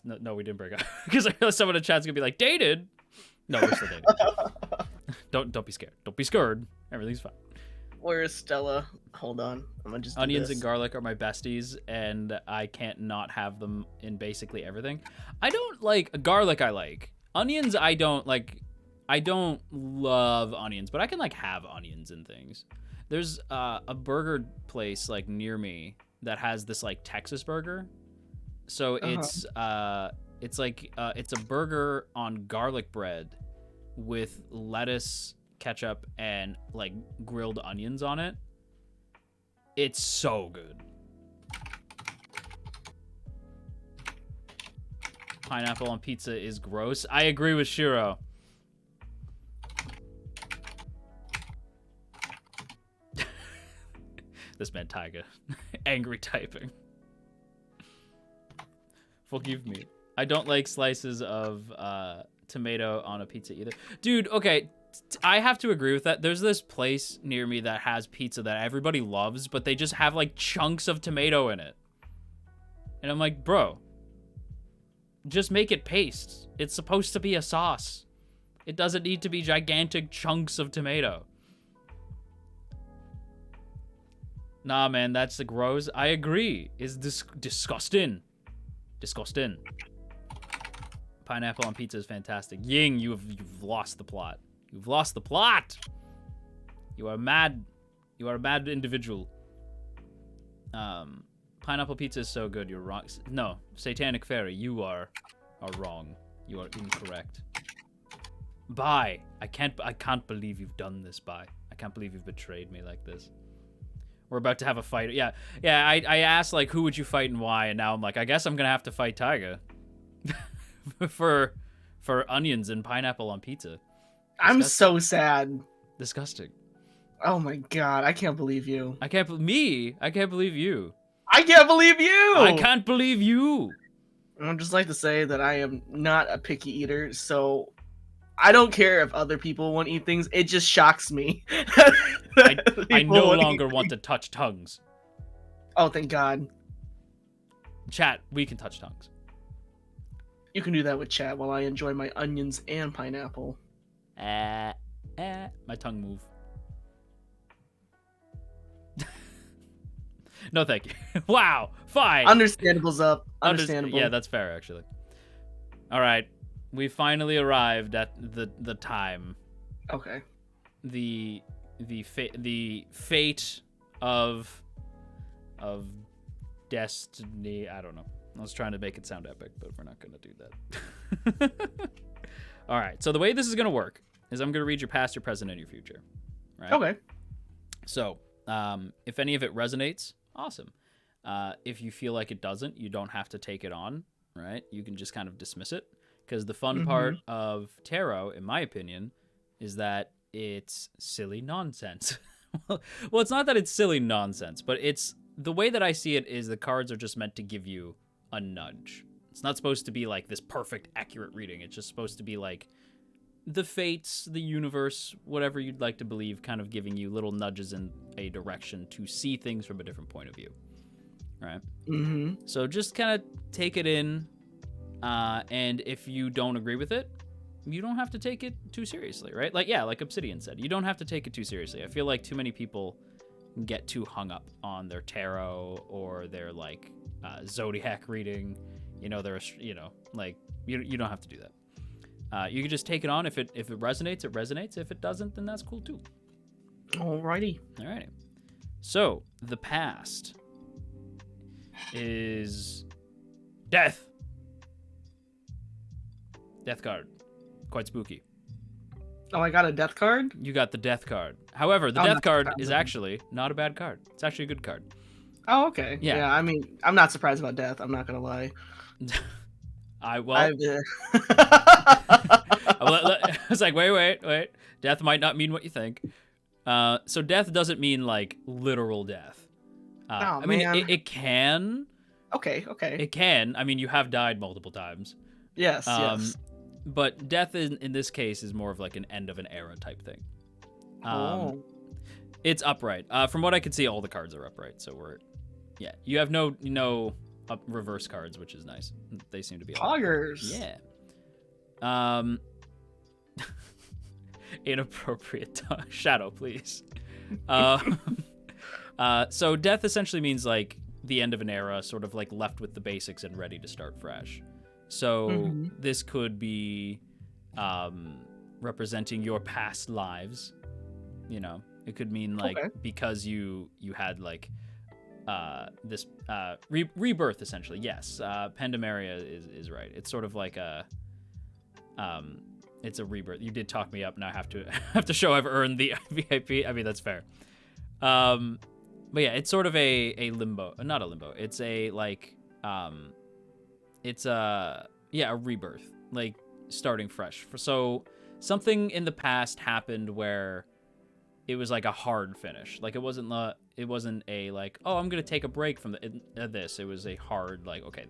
No, we didn't break up because I realized someone in the chat's gonna be like, dated. No, we're still dating. Don't be scared. Don't be scared. Everything's fine. Where is Stella? Hold on. I'm gonna just do Onions this. and garlic are my besties, and I can't not have them in basically everything. I don't like garlic. I like onions. I don't like. I don't love onions, but I can like have onions and things. There's a burger place like near me that has this like Texas burger. So it's like it's a burger on garlic bread with lettuce, ketchup, and like grilled onions on it. It's so good. Pineapple on pizza is gross. I agree with Shiro. This man Taiga. Angry typing. Forgive me. I don't like slices of tomato on a pizza either. Dude, okay. I have to agree with that. There's this place near me that has pizza that everybody loves, but they just have like chunks of tomato in it. And I'm like, bro, just make it paste. It's supposed to be a sauce. It doesn't need to be gigantic chunks of tomato. Nah, man, that's the gross. I agree. It's disgusting. Disgusting. Pineapple on pizza is fantastic. Ying, you've lost the plot. You've lost the plot. You are mad. You are a mad individual. Pineapple pizza is so good. You're wrong. No, Satanic Fairy, you are wrong. You are incorrect. Bye. I can't believe you've done this, Bye. I can't believe you've betrayed me like this. We're about to have a fight. Yeah. I asked like who would you fight and why, and now I'm like, I guess I'm gonna have to fight Taiga for onions and pineapple on pizza. I'm so sad. Disgusting. Oh my god, I can't believe you. I can't believe you. I can't believe you. I can't believe you. I'd just like to say that I am not a picky eater, so I don't care if other people want to eat things. It just shocks me. I no longer want to touch tongues. Oh, thank God. Chat, we can touch tongues. You can do that with chat while I enjoy my onions and pineapple. My tongue move. No, thank you. Wow, fine. Understandable's up. Understandable. Yeah, that's fair, actually. All right, we finally arrived at the time. Okay. The fate of destiny. I don't know. I was trying to make it sound epic, but we're not gonna do that. All right. So the way this is gonna work is I'm gonna read your past, your present, and your future. Right. Okay. So if any of it resonates, awesome. If you feel like it doesn't, you don't have to take it on. Right. You can just kind of dismiss it, because the fun part of tarot, in my opinion, is that it's silly nonsense. Well, it's not that it's silly nonsense, but it's the way that I see it is the cards are just meant to give you a nudge. It's not supposed to be like this perfect, accurate reading. It's just supposed to be like the fates, the universe, whatever you'd like to believe, kind of giving you little nudges in a direction to see things from a different point of view. Right? Mm-hmm. So just kind of take it in, and if you don't agree with it, you don't have to take it too seriously, right? Like Obsidian said, you don't have to take it too seriously. I feel like too many people get too hung up on their tarot or their like zodiac reading. You know, like you don't have to do that. You can just take it on. If it resonates, it resonates. If it doesn't, then that's cool too. Alrighty. Alrighty. So the past is death. Death card. Quite spooky. Oh, I got a death card? You got the death card. However, the Oh, death that's card fine. is actually not a bad card. It's actually a good card. Oh, okay. Yeah. I mean, I'm not surprised about death. I'm not gonna lie. I was like, wait. Death might not mean what you think. So death doesn't mean like literal death. I mean, man. it can. Okay. It can. I mean, you have died multiple times. Yes. Yes. But death in this case is more of like an end of an era type thing. It's upright. From what I can see, all the cards are upright. So you have no reverse cards, which is nice. They seem to be all Poggers. Yeah. Inappropriate shadow, please. So death essentially means like the end of an era, sort of like left with the basics and ready to start fresh. So this could be representing your past lives. You know, it could mean like because you had like this rebirth essentially. Yes, Pandameria is right. It's sort of like a it's a rebirth. You did talk me up, and I have to show I've earned the VIP. I mean, that's fair. But yeah, it's sort of a limbo, not a limbo. It's a like it's a rebirth, like starting fresh. So something in the past happened where it was like a hard finish. Like it wasn't a like, oh, I'm gonna take a break from this. It was a hard like, okay,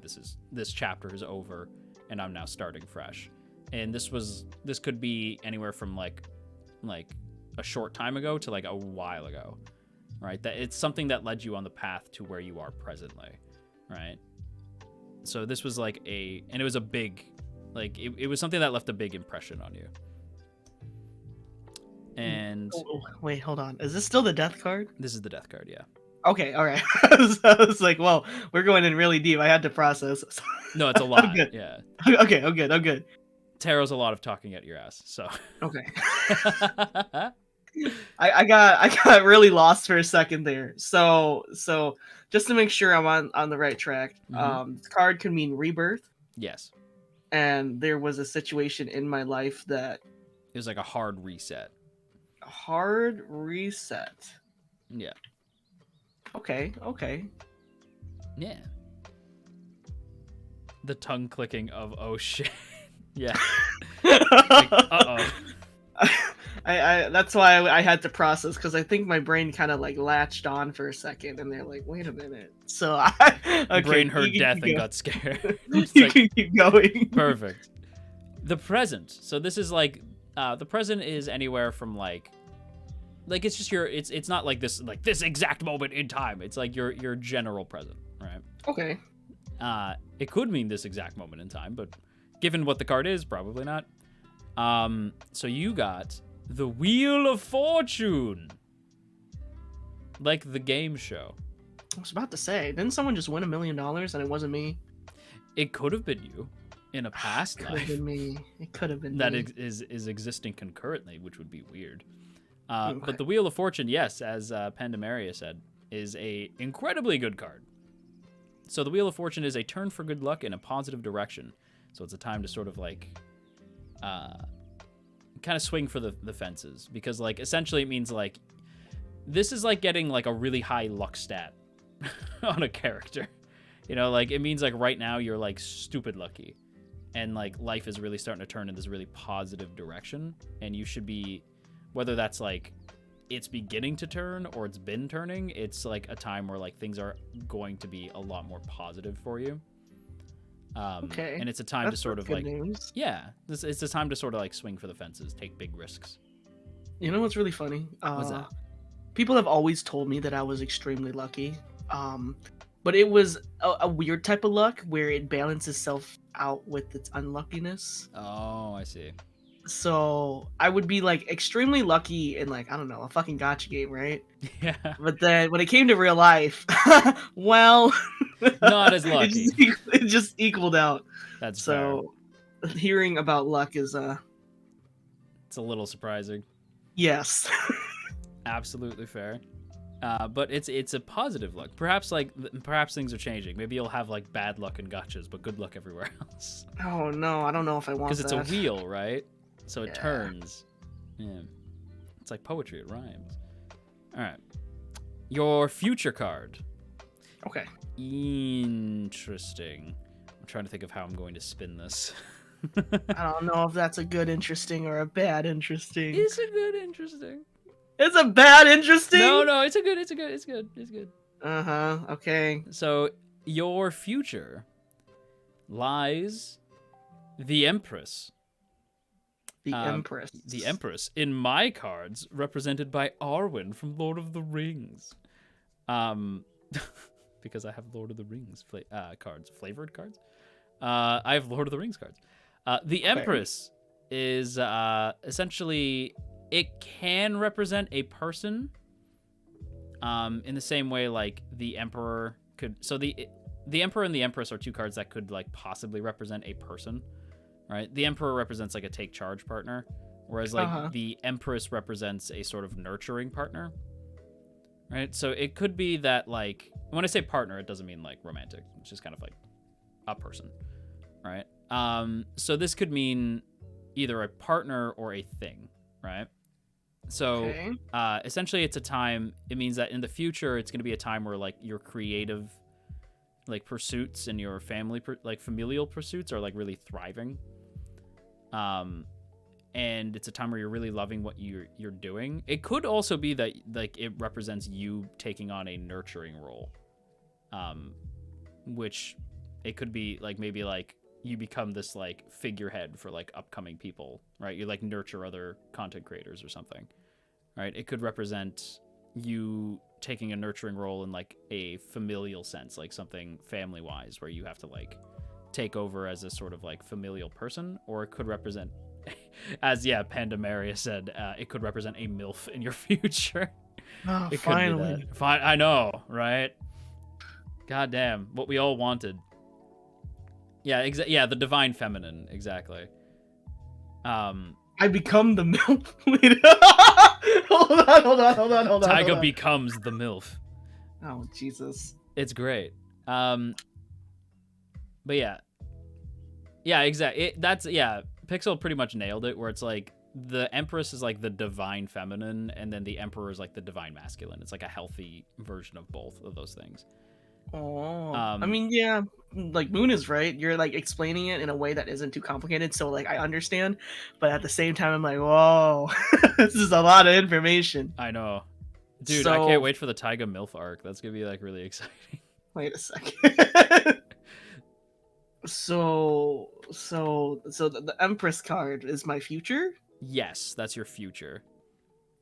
this chapter is over, and I'm now starting fresh. And this could be anywhere from like a short time ago to like a while ago, right? That it's something that led you on the path to where you are presently, right? So this was like and it was a big, like it was something that left a big impression on you. And wait, hold on. Is this still the death card? This is the death card, yeah. Okay, all right. I was like, well, we're going in really deep. I had to process. No, it's a lot. I'm good. Yeah. Okay, I'm good. Tarot's a lot of talking at your ass, so. Okay. I got really lost for a second there. So just to make sure I'm on the right track, the card can mean rebirth. Yes. And there was a situation in my life that it was like a hard reset. Hard reset. Yeah. Okay. Yeah. The tongue clicking of oh shit. Yeah. Like, uh-oh. I that's why I had to process, because I think my brain kind of like latched on for a second, and they're like, wait a minute. So okay, brain heard death and got scared. You can keep going. Perfect. The present. So this is like the present is anywhere from like it's just it's not like this exact moment in time. It's like your general present, right? Okay. It could mean this exact moment in time, but given what the card is, probably not. So you got the Wheel of Fortune. Like the game show. I was about to say, didn't someone just win $1 million and it wasn't me? It could have been you in a past life. It could have been me. It could have been that me. is existing concurrently, which would be weird. Okay. But the Wheel of Fortune, yes, as Pandameria said, is a incredibly good card. So the Wheel of Fortune is a turn for good luck in a positive direction. So it's a time to sort of like kind of swing for the fences, because like essentially it means like this is like getting like a really high luck stat on a character. You know, like it means like right now you're like stupid lucky, and like life is really starting to turn in this really positive direction, and you should be, whether that's like it's beginning to turn or it's been turning, it's like a time where like things are going to be a lot more positive for you. Okay. And it's a time to sort of good like, news. yeah, it's a time to sort of like swing for the fences, take big risks. You know what's really funny? What's that? People have always told me that I was extremely lucky. But it was a weird type of luck where it balances itself out with its unluckiness. Oh, I see. So I would be like extremely lucky in like, I don't know, a fucking gotcha game, right? Yeah, But then when it came to real life, well, not as lucky. It just equaled out. That's So hearing about luck is it's a little surprising. yes. Absolutely fair. But it's a positive luck. Perhaps things are changing. Maybe you'll have like bad luck in gotchas, but good luck everywhere else. Oh no, I don't know if I want that. Because it's a wheel, right? So it Yeah. turns. Yeah. It's like poetry, it rhymes. Alright. Your future card. Okay. Interesting. I'm trying to think of how I'm going to spin this. I don't know if that's a good interesting or a bad interesting. It's a good interesting. It's a bad interesting? No, it's good. Uh-huh. Okay. So your future lies the Empress. The Empress. The Empress in my cards, represented by Arwen from Lord of the Rings. Because I have Lord of the Rings cards, flavored cards. I have Lord of the Rings cards. The Empress is essentially, it can represent a person. In the same way, like the Emperor could. So the Emperor and the Empress are two cards that could like possibly represent a person. Right, the Emperor represents like a take charge partner, whereas like the Empress represents a sort of nurturing partner. Right, so it could be that like when I say partner, it doesn't mean like romantic. It's just kind of like a person, right? So this could mean either a partner or a thing, right? So essentially, it's a time. It means that in the future, it's going to be a time where like your creative, like pursuits and your family, like familial pursuits, are like really thriving. And it's a time where you're really loving what you're doing. It could also be that like it represents you taking on a nurturing role, which it could be like maybe like you become this like figurehead for like upcoming people, right? You like nurture other content creators or something, right? It could represent you taking a nurturing role in like a familial sense, like something family wise where you have to like take over as a sort of like familial person, or it could represent as Panda Maria said, it could represent a MILF in your future. Oh, it finally. could be that. Fine, I know, right? God damn, what we all wanted. Yeah, the divine feminine, exactly. I become the MILF. Wait. hold on. Taiga becomes the MILF. Oh, Jesus. It's great. But yeah, exactly. Pixel pretty much nailed it, where it's like the Empress is like the divine feminine, and then the Emperor is like the divine masculine. It's like a healthy version of both of those things. Oh, I mean, yeah, like Moon is right. You're like explaining it in a way that isn't too complicated, so like I understand, but at the same time, I'm like, whoa, this is a lot of information. I know, dude. I can't wait for the Taiga MILF arc. That's gonna be like really exciting. Wait a second. So the Empress card is my future? Yes, that's your future.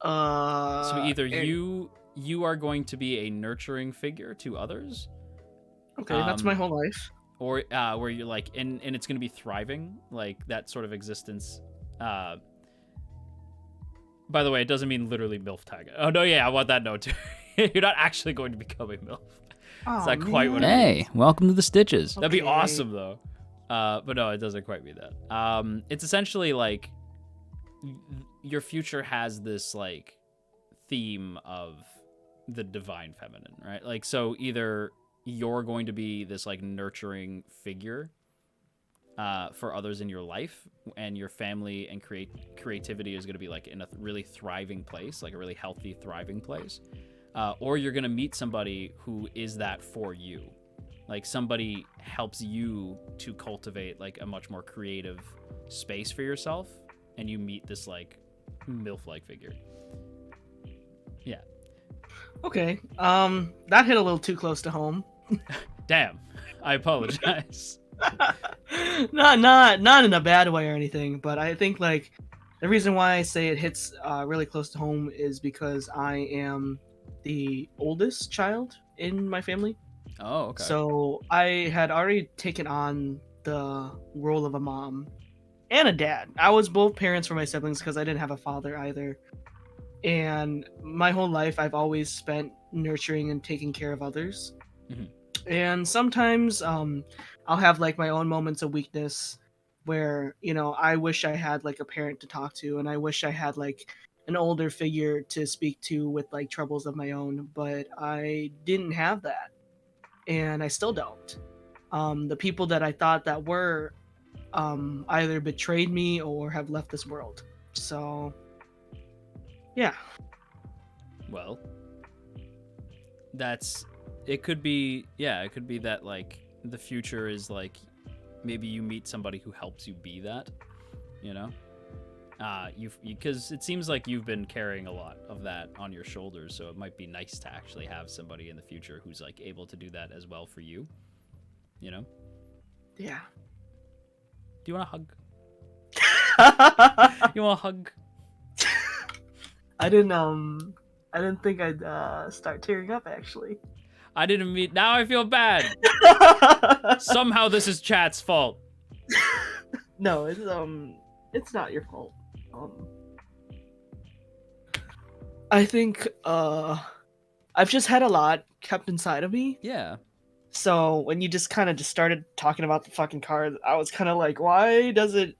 So So either you are going to be a nurturing figure to others. Okay, that's my whole life. Or where you're like, and it's going to be thriving, like that sort of existence. By the way, it doesn't mean literally MILF Taiga. Oh no, yeah, I want that note too. You're not actually going to become a MILF. It's not quite what it means. Hey, welcome to the Stitches. That'd be awesome though. But no, it doesn't quite be that. It's essentially like your future has this like theme of the divine feminine, right? Like, so either you're going to be this like nurturing figure for others in your life, and your family and creativity is going to be like in a really thriving place, like a really healthy, thriving place. Or you're going to meet somebody who is that for you. Like somebody helps you to cultivate like a much more creative space for yourself, and you meet this like MILF-like figure. Yeah. Okay. That hit a little too close to home. Damn. I apologize. Not in a bad way or anything, but I think like the reason why I say it hits really close to home is because I am the oldest child in my family. Oh, okay. So I had already taken on the role of a mom and a dad. I was both parents for my siblings because I didn't have a father either. And my whole life I've always spent nurturing and taking care of others. Mhm. And sometimes I'll have like my own moments of weakness where, you know, I wish I had like a parent to talk to and I wish I had like an older figure to speak to with like troubles of my own, but I didn't have that and I still don't. The people that I thought that were either betrayed me or have left this world. So, yeah. Well, it could be that like the future is like maybe you meet somebody who helps you be that, you know? Because it seems like you've been carrying a lot of that on your shoulders, so it might be nice to actually have somebody in the future who's like able to do that as well for you, you know? Yeah. Do you want a hug? You want a hug? I didn't think I'd start tearing up actually. I didn't mean. Now I feel bad. Somehow this is chat's fault. No, it's not your fault. I think I've just had a lot kept inside of me. Yeah. So when you just kind of just started talking about the fucking card, I was kind of like, why does it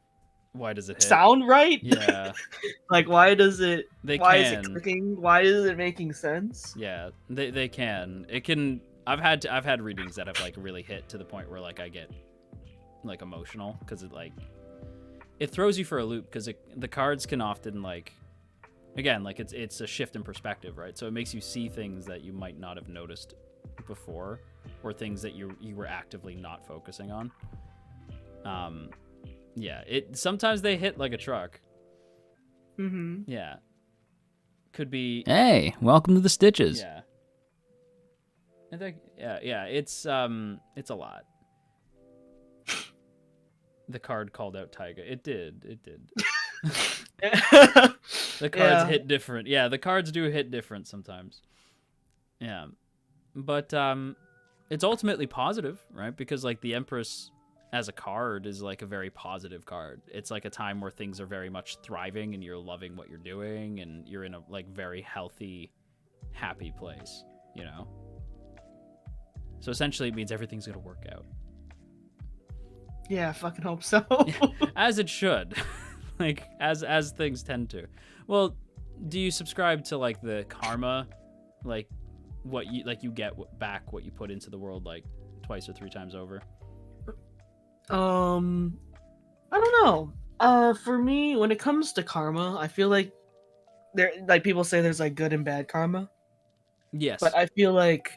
hit? sound right? Yeah. Like why does it? Why is it can. clicking? Why is it making sense? Yeah, they can. It can. I've had readings that have like really hit to the point where like I get like emotional because it throws you for a loop because the cards can often like, again, like it's a shift in perspective, right? So it makes you see things that you might not have noticed before, or things that you were actively not focusing on. Yeah, sometimes they hit like a truck. Mm-hmm. Yeah. Could be. Hey, welcome to the Stitches. Yeah. I think yeah, it's a lot. The card called out Taiga. It did. The cards hit different. Yeah, the cards do hit different sometimes. Yeah. But it's ultimately positive, right? Because like the Empress as a card is like a very positive card. It's like a time where things are very much thriving and you're loving what you're doing and you're in a like very healthy, happy place, you know? So essentially it means everything's going to work out. Yeah, I fucking hope so. As it should. Like as things tend to. Well, do you subscribe to like the karma, like what you get back what you put into the world like twice or three times over? I don't know. For me, when it comes to karma, I feel like like people say there's like good and bad karma. Yes. But I feel like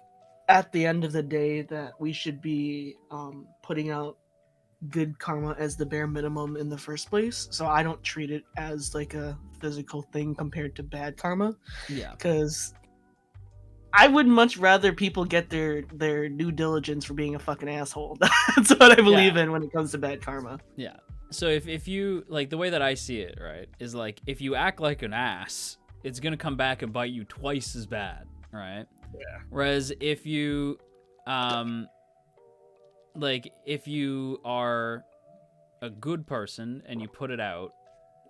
at the end of the day that we should be putting out good karma as the bare minimum in the first place. So I don't treat it as like a physical thing compared to bad karma. Yeah. Because I would much rather people get their due diligence for being a fucking asshole. That's what I believe in when it comes to bad karma. Yeah. So if you like the way that I see it, right, is like if you act like an ass, it's gonna come back and bite you twice as bad, right? Yeah. Whereas if you like if you are a good person and you put it out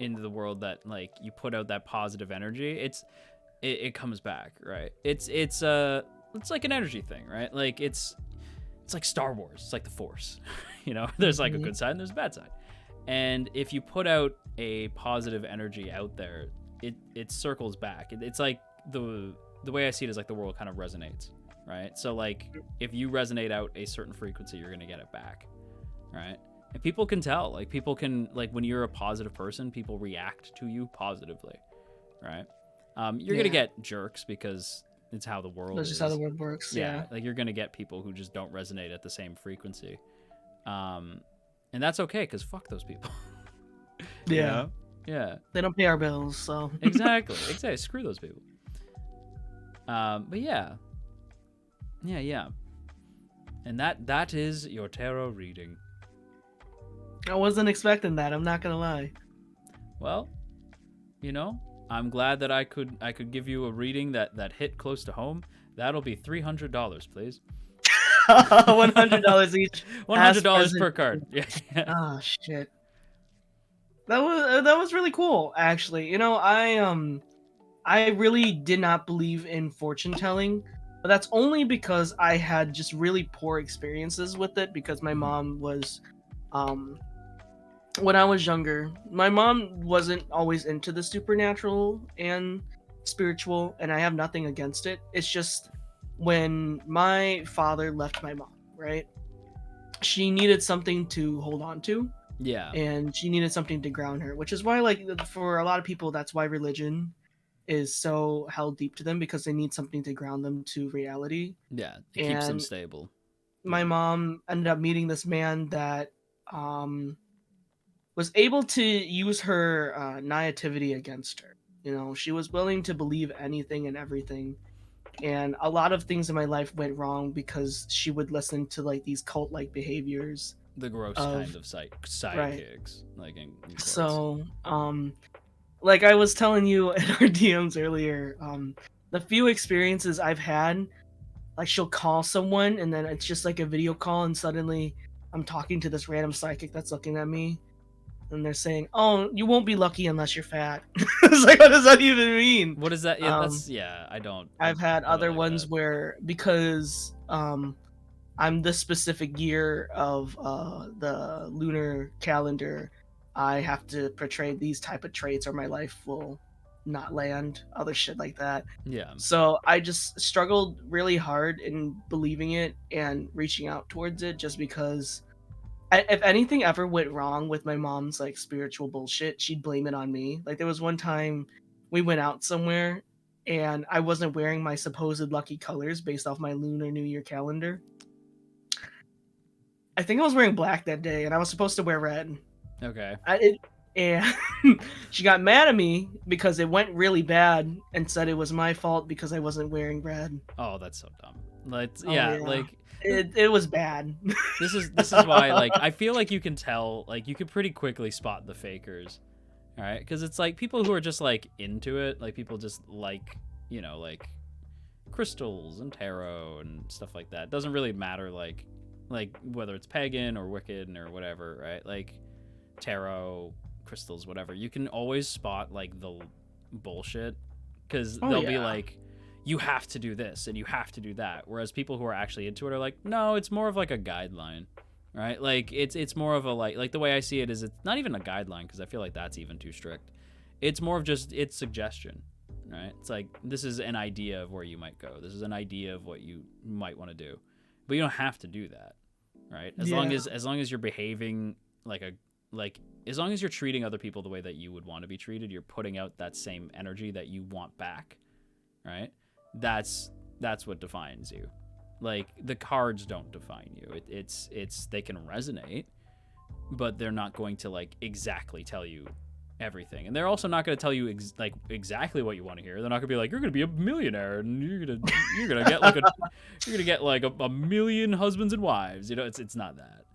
into the world, that like you put out that positive energy, it comes back, right? It's like an energy thing, right? Like it's like Star Wars. It's like the Force. You know, there's like a good side and there's a bad side. And if you put out a positive energy out there, it circles back. It's like the way I see it is like the world kind of resonates, right? So like if you resonate out a certain frequency, you're gonna get it back, right? And people can tell. Like people can, like when you're a positive person, people react to you positively, right? You're gonna get jerks because it's how the world That's is. just how the world works. Yeah. Like you're gonna get people who just don't resonate at the same frequency, and that's okay because fuck those people. You know? Yeah. They don't pay our bills, so Exactly. Screw those people. But yeah. And that is your tarot reading. I wasn't expecting that. I'm not gonna lie. Well, I'm glad that I could give you a reading that hit close to home. That'll be $300, please. $100 each. $100 per card. Yeah. Oh shit. That was really cool, actually. I really did not believe in fortune telling, but that's only because I had just really poor experiences with it because my mom was when I was younger, my mom wasn't always into the supernatural and spiritual, and I have nothing against it. It's just when my father left my mom, right? She needed something to hold on to, Yeah. and she needed something to ground her, which is why, like, for a lot of people, that's why religion is so held deep to them because they need something to ground them to reality. Yeah. It keeps them And stable. my mom ended up meeting this man that was able to use her naivety against her. She was willing to believe anything and everything. And a lot of things in my life went wrong because she would listen to like these cult-like behaviors. The gross kind of sidekicks, right. like in quotes. So, like I was telling you in our DMs earlier, the few experiences I've had, like she'll call someone and then it's just like a video call and suddenly I'm talking to this random psychic that's looking at me and they're saying, "Oh, you won't be lucky unless you're fat." It's like, what does that even mean? What is that? Yeah, I don't. I've had other like ones that. where because I'm this specific year of the lunar calendar, I have to portray these type of traits or my life will not land. Other shit like that. Yeah. So I just struggled really hard in believing it and reaching out towards it just because if anything ever went wrong with my mom's like spiritual bullshit, she'd blame it on me. Like there was one time we went out somewhere and I wasn't wearing my supposed lucky colors based off my lunar new year calendar. I think I was wearing black that day and I was supposed to wear red. Okay. And she got mad at me because it went really bad and said it was my fault because I wasn't wearing red. Oh, that's so dumb. Like, yeah. like it was bad. This is why, like, I feel like you can tell, like, you could pretty quickly spot the fakers, all right? Because it's like people who are just like into it, like people just like, like crystals and tarot and stuff like that. It doesn't really matter, like whether it's pagan or Wiccan or whatever, right? Like tarot, crystals, whatever. You can always spot like the bullshit because they'll be like, you have to do this and you have to do that. Whereas people who are actually into it are like, no, it's more of like a guideline, right? Like it's more of a like the way I see it is it's not even a guideline because I feel like that's even too strict. It's more of just it's suggestion, right? It's like this is an idea of where you might go. This is an idea of what you might want to do, but you don't have to do that, right? As long as you're behaving as long as you're treating other people the way that you would want to be treated, you're putting out that same energy that you want back, right? That's what defines you. Like the cards don't define you. It's they can resonate, but they're not going to like exactly tell you everything, and they're also not going to tell you exactly what you want to hear. They're not going to be like, you're going to be a millionaire and you're gonna get like a million husbands and wives. It's not that,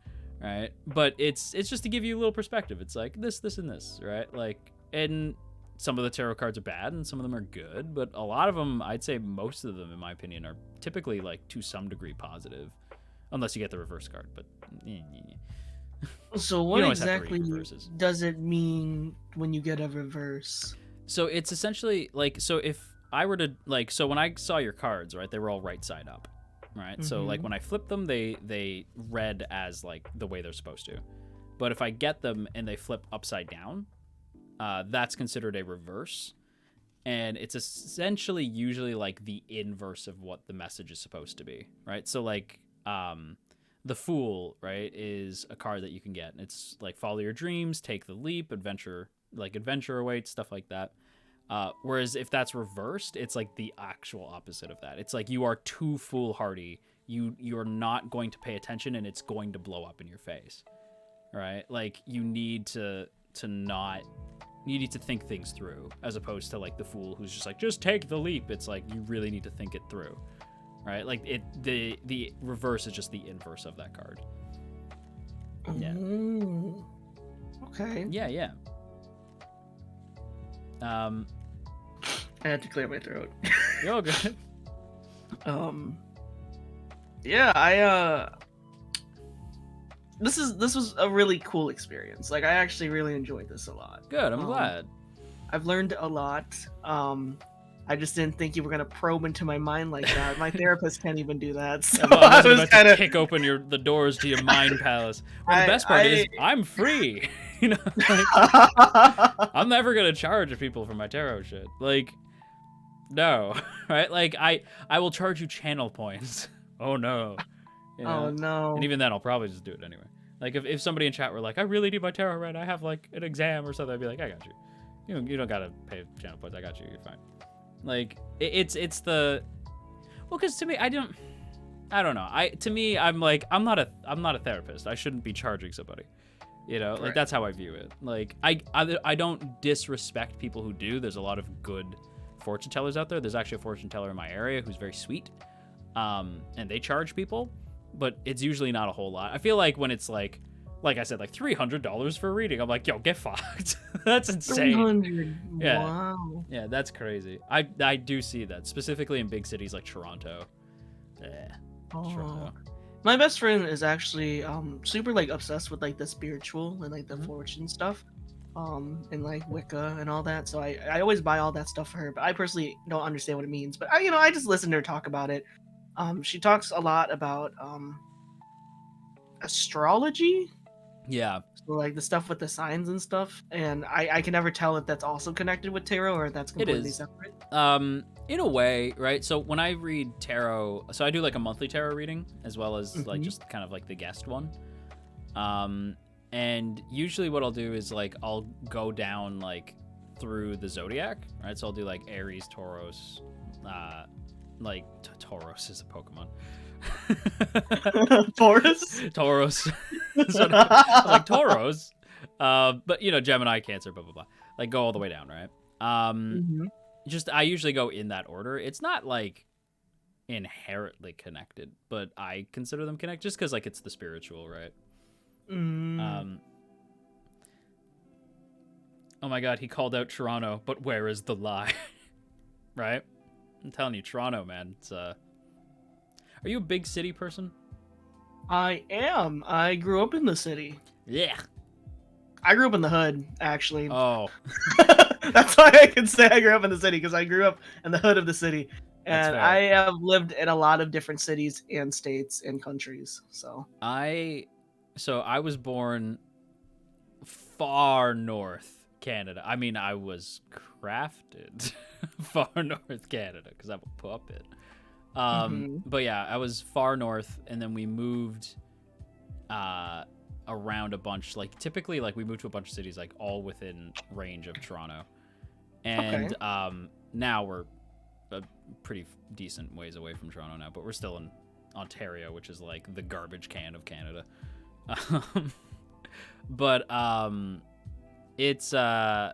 right? But it's just to give you a little perspective. It's like this and this, right? Like, and some of the tarot cards are bad and some of them are good, but a lot of them, I'd say most of them, in my opinion, are typically like to some degree positive, unless you get the reverse card. But so what exactly does it mean when you get a reverse? So it's essentially like, so if I were to like, so when I saw your cards, right, they were all right side up, right? Mm-hmm. So like when I flip them, they read as like the way they're supposed to, but if I get them and they flip upside down, that's considered a reverse, and it's essentially usually like the inverse of what the message is supposed to be, right? So like the Fool, right, is a card that you can get, and it's like follow your dreams, take the leap, adventure awaits, stuff like that. Whereas if that's reversed, it's like the actual opposite of that. It's like you are too foolhardy, you're not going to pay attention, and it's going to blow up in your face, right? Like you need to think things through, as opposed to like the Fool who's just like, just take the leap. It's like you really need to think it through, right? Like the reverse is just the inverse of that card. Yeah. Okay. Yeah. I had to clear my throat. You're all good. Yeah, this was a really cool experience. Like, I actually really enjoyed this a lot. Good. I'm glad. I've learned a lot. I just didn't think you were gonna probe into my mind like that. My therapist can't even do that. So I I was about kind to of kick open the doors to your mind palace. Well, the best part is I'm free. You know, like, I'm never gonna charge people for my tarot shit. Like, no, right? Like, I will charge you channel points. Oh no. You know? Oh no. And even then, I'll probably just do it anyway. Like, if somebody in chat were like, I really need my tarot read, I have like an exam or something, I'd be like, I got you. You don't gotta pay channel points. I got you. You're fine. Like, it's the, well, because to me, I don't know. I'm like, I'm not a therapist. I shouldn't be charging somebody. You know, like, Right. that's how I view it. Like, I don't disrespect people who do. There's a lot of good fortune tellers out there. There's actually a fortune teller in my area who's very sweet, and they charge people, but it's usually not a whole lot. I feel like when it's like I said, like $300 for a reading, I'm like, yo, get fucked. That's insane. 300. Yeah. Wow. Yeah, that's crazy. I do see that, specifically in big cities like Toronto. Yeah. Oh. My best friend is actually super like obsessed with like the spiritual and like the Mhm. fortune stuff, and like Wicca and all that. So I always buy all that stuff for her, but I personally don't understand what it means. But I just listen to her talk about it. She talks a lot about astrology. Yeah. So like the stuff with the signs and stuff, and I can never tell if that's also connected with tarot or if that's completely is. separate. In a way, right? So when I read tarot, so I do like a monthly tarot reading as well as like Mhm. just kind of like the guest one. And usually what I'll do is like I'll go down like through the zodiac, right? So I'll do like Aries, Taurus, like Tauros is a Pokemon. Taurus. Tauros. So, like Tauros. But you know, Gemini, Cancer, blah blah blah. Like go all the way down, right? Mhm. Just I usually go in that order. It's not like inherently connected, but I consider them connected just because like it's the spiritual, right? Mm. Oh my god, he called out Toronto, but where is the lie? Right? I'm telling you, Toronto, man. It's Are you a big city person? I am. I grew up in the city. Yeah. I grew up in the hood, actually. Oh, That's why I can say I grew up in the city, because I grew up in the hood of the city. That's And fair. I have lived in a lot of different cities and states and countries. So I was born far north Canada. I mean, I was crafted far north Canada because I'm a puppet. Mhm. But yeah, I was far north, and then we moved around a bunch. Like typically, like we moved to a bunch of cities, like all within range of Toronto. And now we're a pretty decent ways away from Toronto now, but we're still in Ontario, which is like the garbage can of Canada. But it's Toronto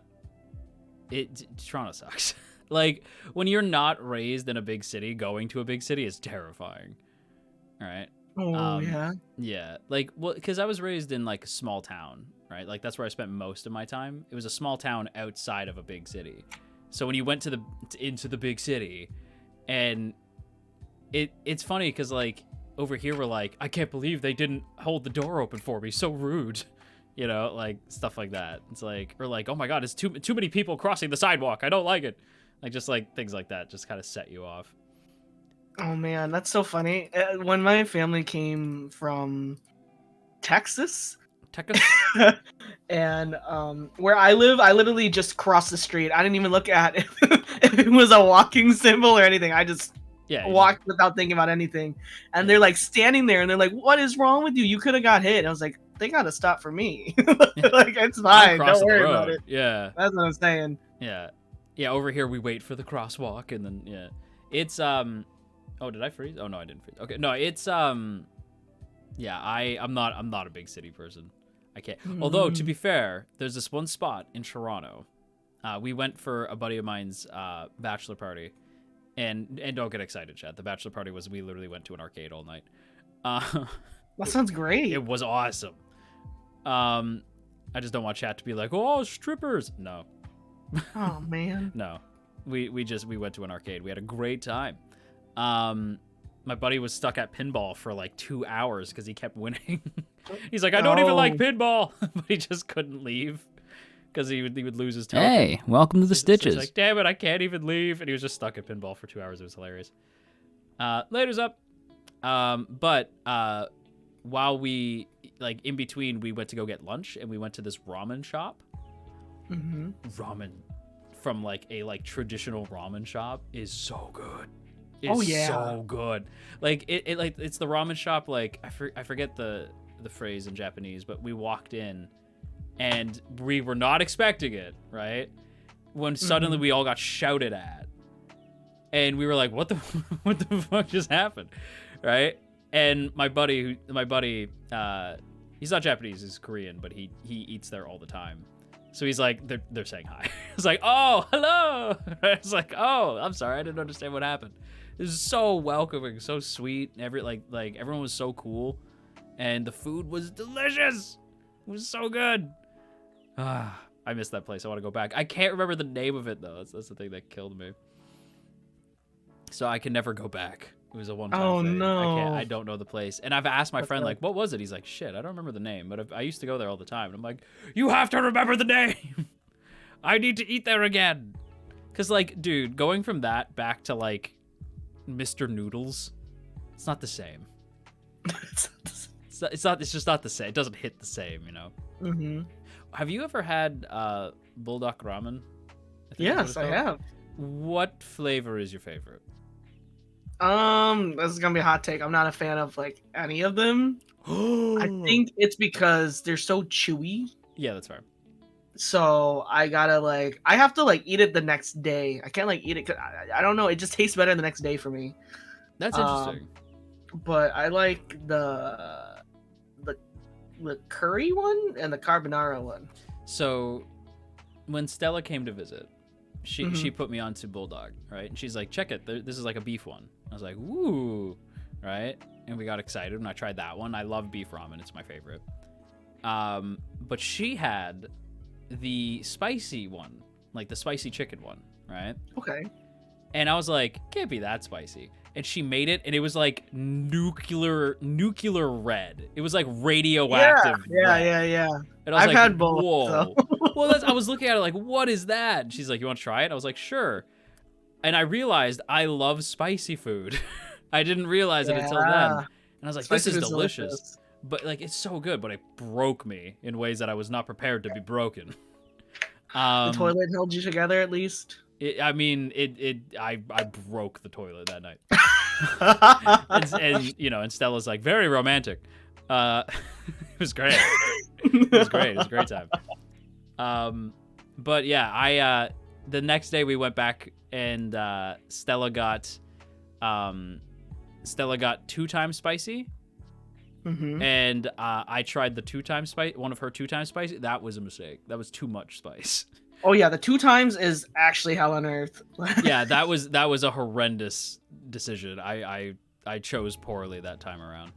sucks. Like when you're not raised in a big city, going to a big city is terrifying. All right. Oh yeah. Yeah, like, well, because I was raised in like a small town, right? Like that's where I spent most of my time. It was a small town outside of a big city. So when you went into the big city, and it's funny because like over here we're like, I can't believe they didn't hold the door open for me. So rude, you know, like stuff like that. It's like, or like, oh my god, it's too many people crossing the sidewalk. I don't like it. Like just like things like that just kind of set you off. Oh man, that's so funny. When my family came from Texas, Texas. and where I live, I literally just crossed the street. I didn't even look at if it was a walking symbol or anything. I just Yeah. walked without thinking about anything. And they're like standing there and they're like, "What is wrong with you? You could have got hit." And I was like, "They gotta stop for me." Like it's I'm fine. Don't crossing the worry about road. it. Yeah. That's what I'm saying. Yeah. Yeah, over here we wait for the crosswalk and then yeah. It's oh, did I freeze? Oh no, I didn't freeze. Okay. No, it's yeah, I'm not a big city person. I can't. Although to be fair, there's this one spot in Toronto. We went for a buddy of mine's bachelor party. And don't get excited, chat. The bachelor party was we literally went to an arcade all night. That sounds great. It was awesome. I just don't want chat to be like, oh, strippers. No. Oh man. No. We went to an arcade. We had a great time. My buddy was stuck at pinball for like 2 hours because he kept winning. He's like, I don't even like pinball, but he just couldn't leave because he would lose his token. Hey, welcome to the So he's Stitches. like, damn it, I can't even leave, and he was just stuck at pinball for 2 hours. It was hilarious. Later's up. But while we in between, we went to go get lunch, and we went to this ramen shop. Mm-hmm. Ramen from a traditional ramen shop is so good. Oh, It's yeah. so good. It's the ramen shop. I forget the phrase in Japanese, but we walked in, and we were not expecting it, right? When suddenly we all got shouted at, and we were like, "What the fuck just happened?" Right? And my buddy, he's not Japanese, he's Korean, but he eats there all the time. So he's like, they're saying hi. It's like, oh, hello. It's like, oh, I'm sorry, I didn't understand what happened. It was so welcoming, so sweet. Everyone was so cool, and the food was delicious. It was so good. I miss that place. I want to go back. I can't remember the name of it though. That's the thing that killed me. So I can never go back. It was a one-time thing. No. I don't know the place. And I've asked my friend, what was it? He's like, shit, I don't remember the name. But I used to go there all the time. And I'm like, you have to remember the name. I need to eat there again. Because, dude, going from that back to, Mr. Noodles, it's not the same. It's just not the same. It doesn't hit the same, you know? Mm-hmm. Have you ever had bulldog ramen? Yes, I have. What flavor is your favorite? This is gonna be a hot take. I'm not a fan of any of them. I think it's because they're so chewy. Yeah, that's fair. So I gotta I have to eat it the next day. I can't eat it. 'Cause I don't know. It just tastes better the next day for me. That's interesting. But I like the curry one and the carbonara one. So when Stella came to visit, she put me onto bulldog, right? And she's like, check it. This is a beef one. I was like, ooh, right? And we got excited when I tried that one. I love beef ramen. It's my favorite. But she had the spicy one, the spicy chicken one, right? Okay. And I was like, can't be that spicy. And she made it, and it was nuclear red. It was radioactive. Yeah. And I was I've had both. Whoa. So. Well, I was looking at it what is that? And she's like, you want to try it? I was like, sure. And I realized I love spicy food. I didn't realize it until then. And I was like, Spicy this is food's delicious. But it's so good, but it broke me in ways that I was not prepared to be broken. The toilet held you together at least. I broke the toilet that night. and Stella's like, very romantic. It was great. It was great. It was a great time. But yeah, the next day we went back, and Stella got 2 times spicy. Mm-hmm. And I tried the 2 times spicy, one of her 2 times spicy. That was a mistake. That was too much spice. Oh yeah, the 2 times is actually hell on earth. Yeah, that was a horrendous decision. I chose poorly that time around.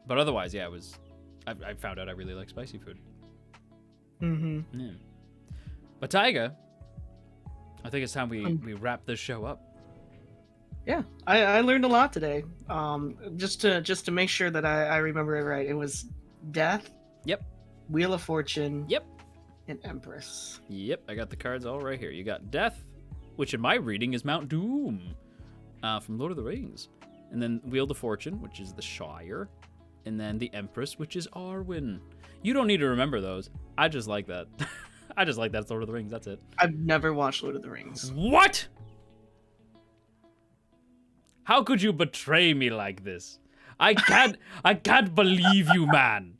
But otherwise, yeah, I found out I really like spicy food. Mm-hmm. Yeah. But Taiga, I think it's time we wrap this show up. Yeah, I learned a lot today. Just to make sure that I remember it right. It was Death. Yep. Wheel of Fortune. Yep. And Empress. Yep, I got the cards all right here. You got Death, which in my reading is Mount Doom from Lord of the Rings. And then Wheel of Fortune, which is the Shire. And then the Empress, which is Arwen. You don't need to remember those. I just like that. I just like that's Lord of the Rings. That's it. I've never watched Lord of the Rings. What? How could you betray me like this? I can't believe you, man.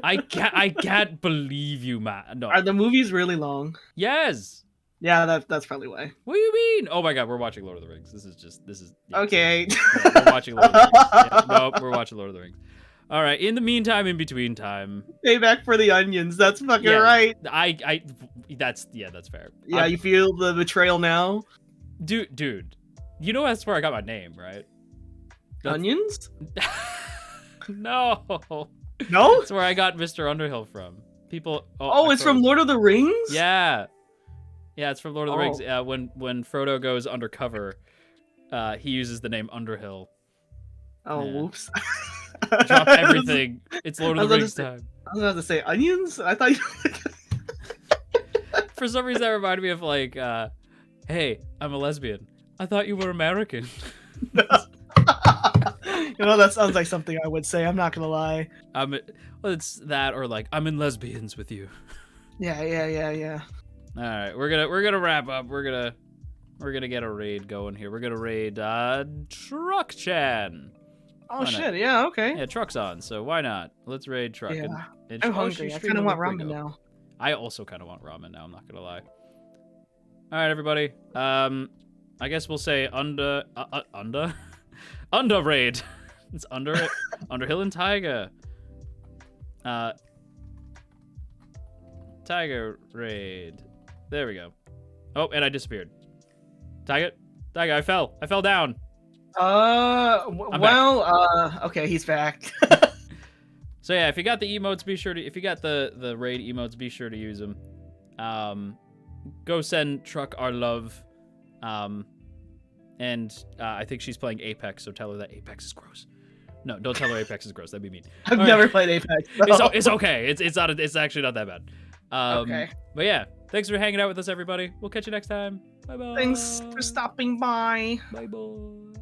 I can't believe you, man. No. Are the movies really long? Yes. Yeah, that's probably why. What do you mean? Oh my god, we're watching Lord of the Rings. This is yeah, Okay. yeah, we're watching Lord of the Rings. Yeah, no, we're watching Lord of the Rings. All right. In the meantime, in between time, Payback for the onions. That's fucking yeah, right. That's fair. Yeah, you feel the betrayal now? Dude, you know that's where I got my name, right? Onions? No. No? That's where I got Mr. Underhill from. People. Oh, I it's from froze. Lord of the Rings? Yeah. Yeah, it's from Lord of the Rings. Oh. When Frodo goes undercover, he uses the name Underhill. Oh, Yeah. whoops. Drop everything. It's Lord I of was the about Rings to say- time. I was about to say onions? I thought you... For some reason, that reminded me of like, hey, I'm a lesbian. I thought you were American. That sounds like something I would say. I'm not gonna lie. Well, it's that or like I'm in lesbians with you. Yeah. All right, we're gonna wrap up. We're gonna get a raid going here. We're gonna raid Truck Chan. Oh Why not? shit. Yeah. Okay. Yeah, Truck's on, so why not? Let's raid Truck. Yeah. And I'm oh, hungry. she's I kind of streaming want with ramen Brigo. now. I also kind of want ramen now. I'm not gonna lie. All right, everybody. I guess we'll say under raid. It's Underhill and Taiga. Taiga raid. There we go. Oh, and I disappeared. Taiga, I fell down. Okay, he's back. So yeah, if you got the emotes, be sure to. If you got the raid emotes, be sure to use them. Go send Truck our love. And I think she's playing Apex, so tell her that Apex is gross. No, don't tell her Apex is gross. That'd be mean. I've All never right. played Apex. So. It's okay. It's actually not that bad. Okay. But yeah, thanks for hanging out with us, everybody. We'll catch you next time. Bye bye. Thanks for stopping by. Bye bye.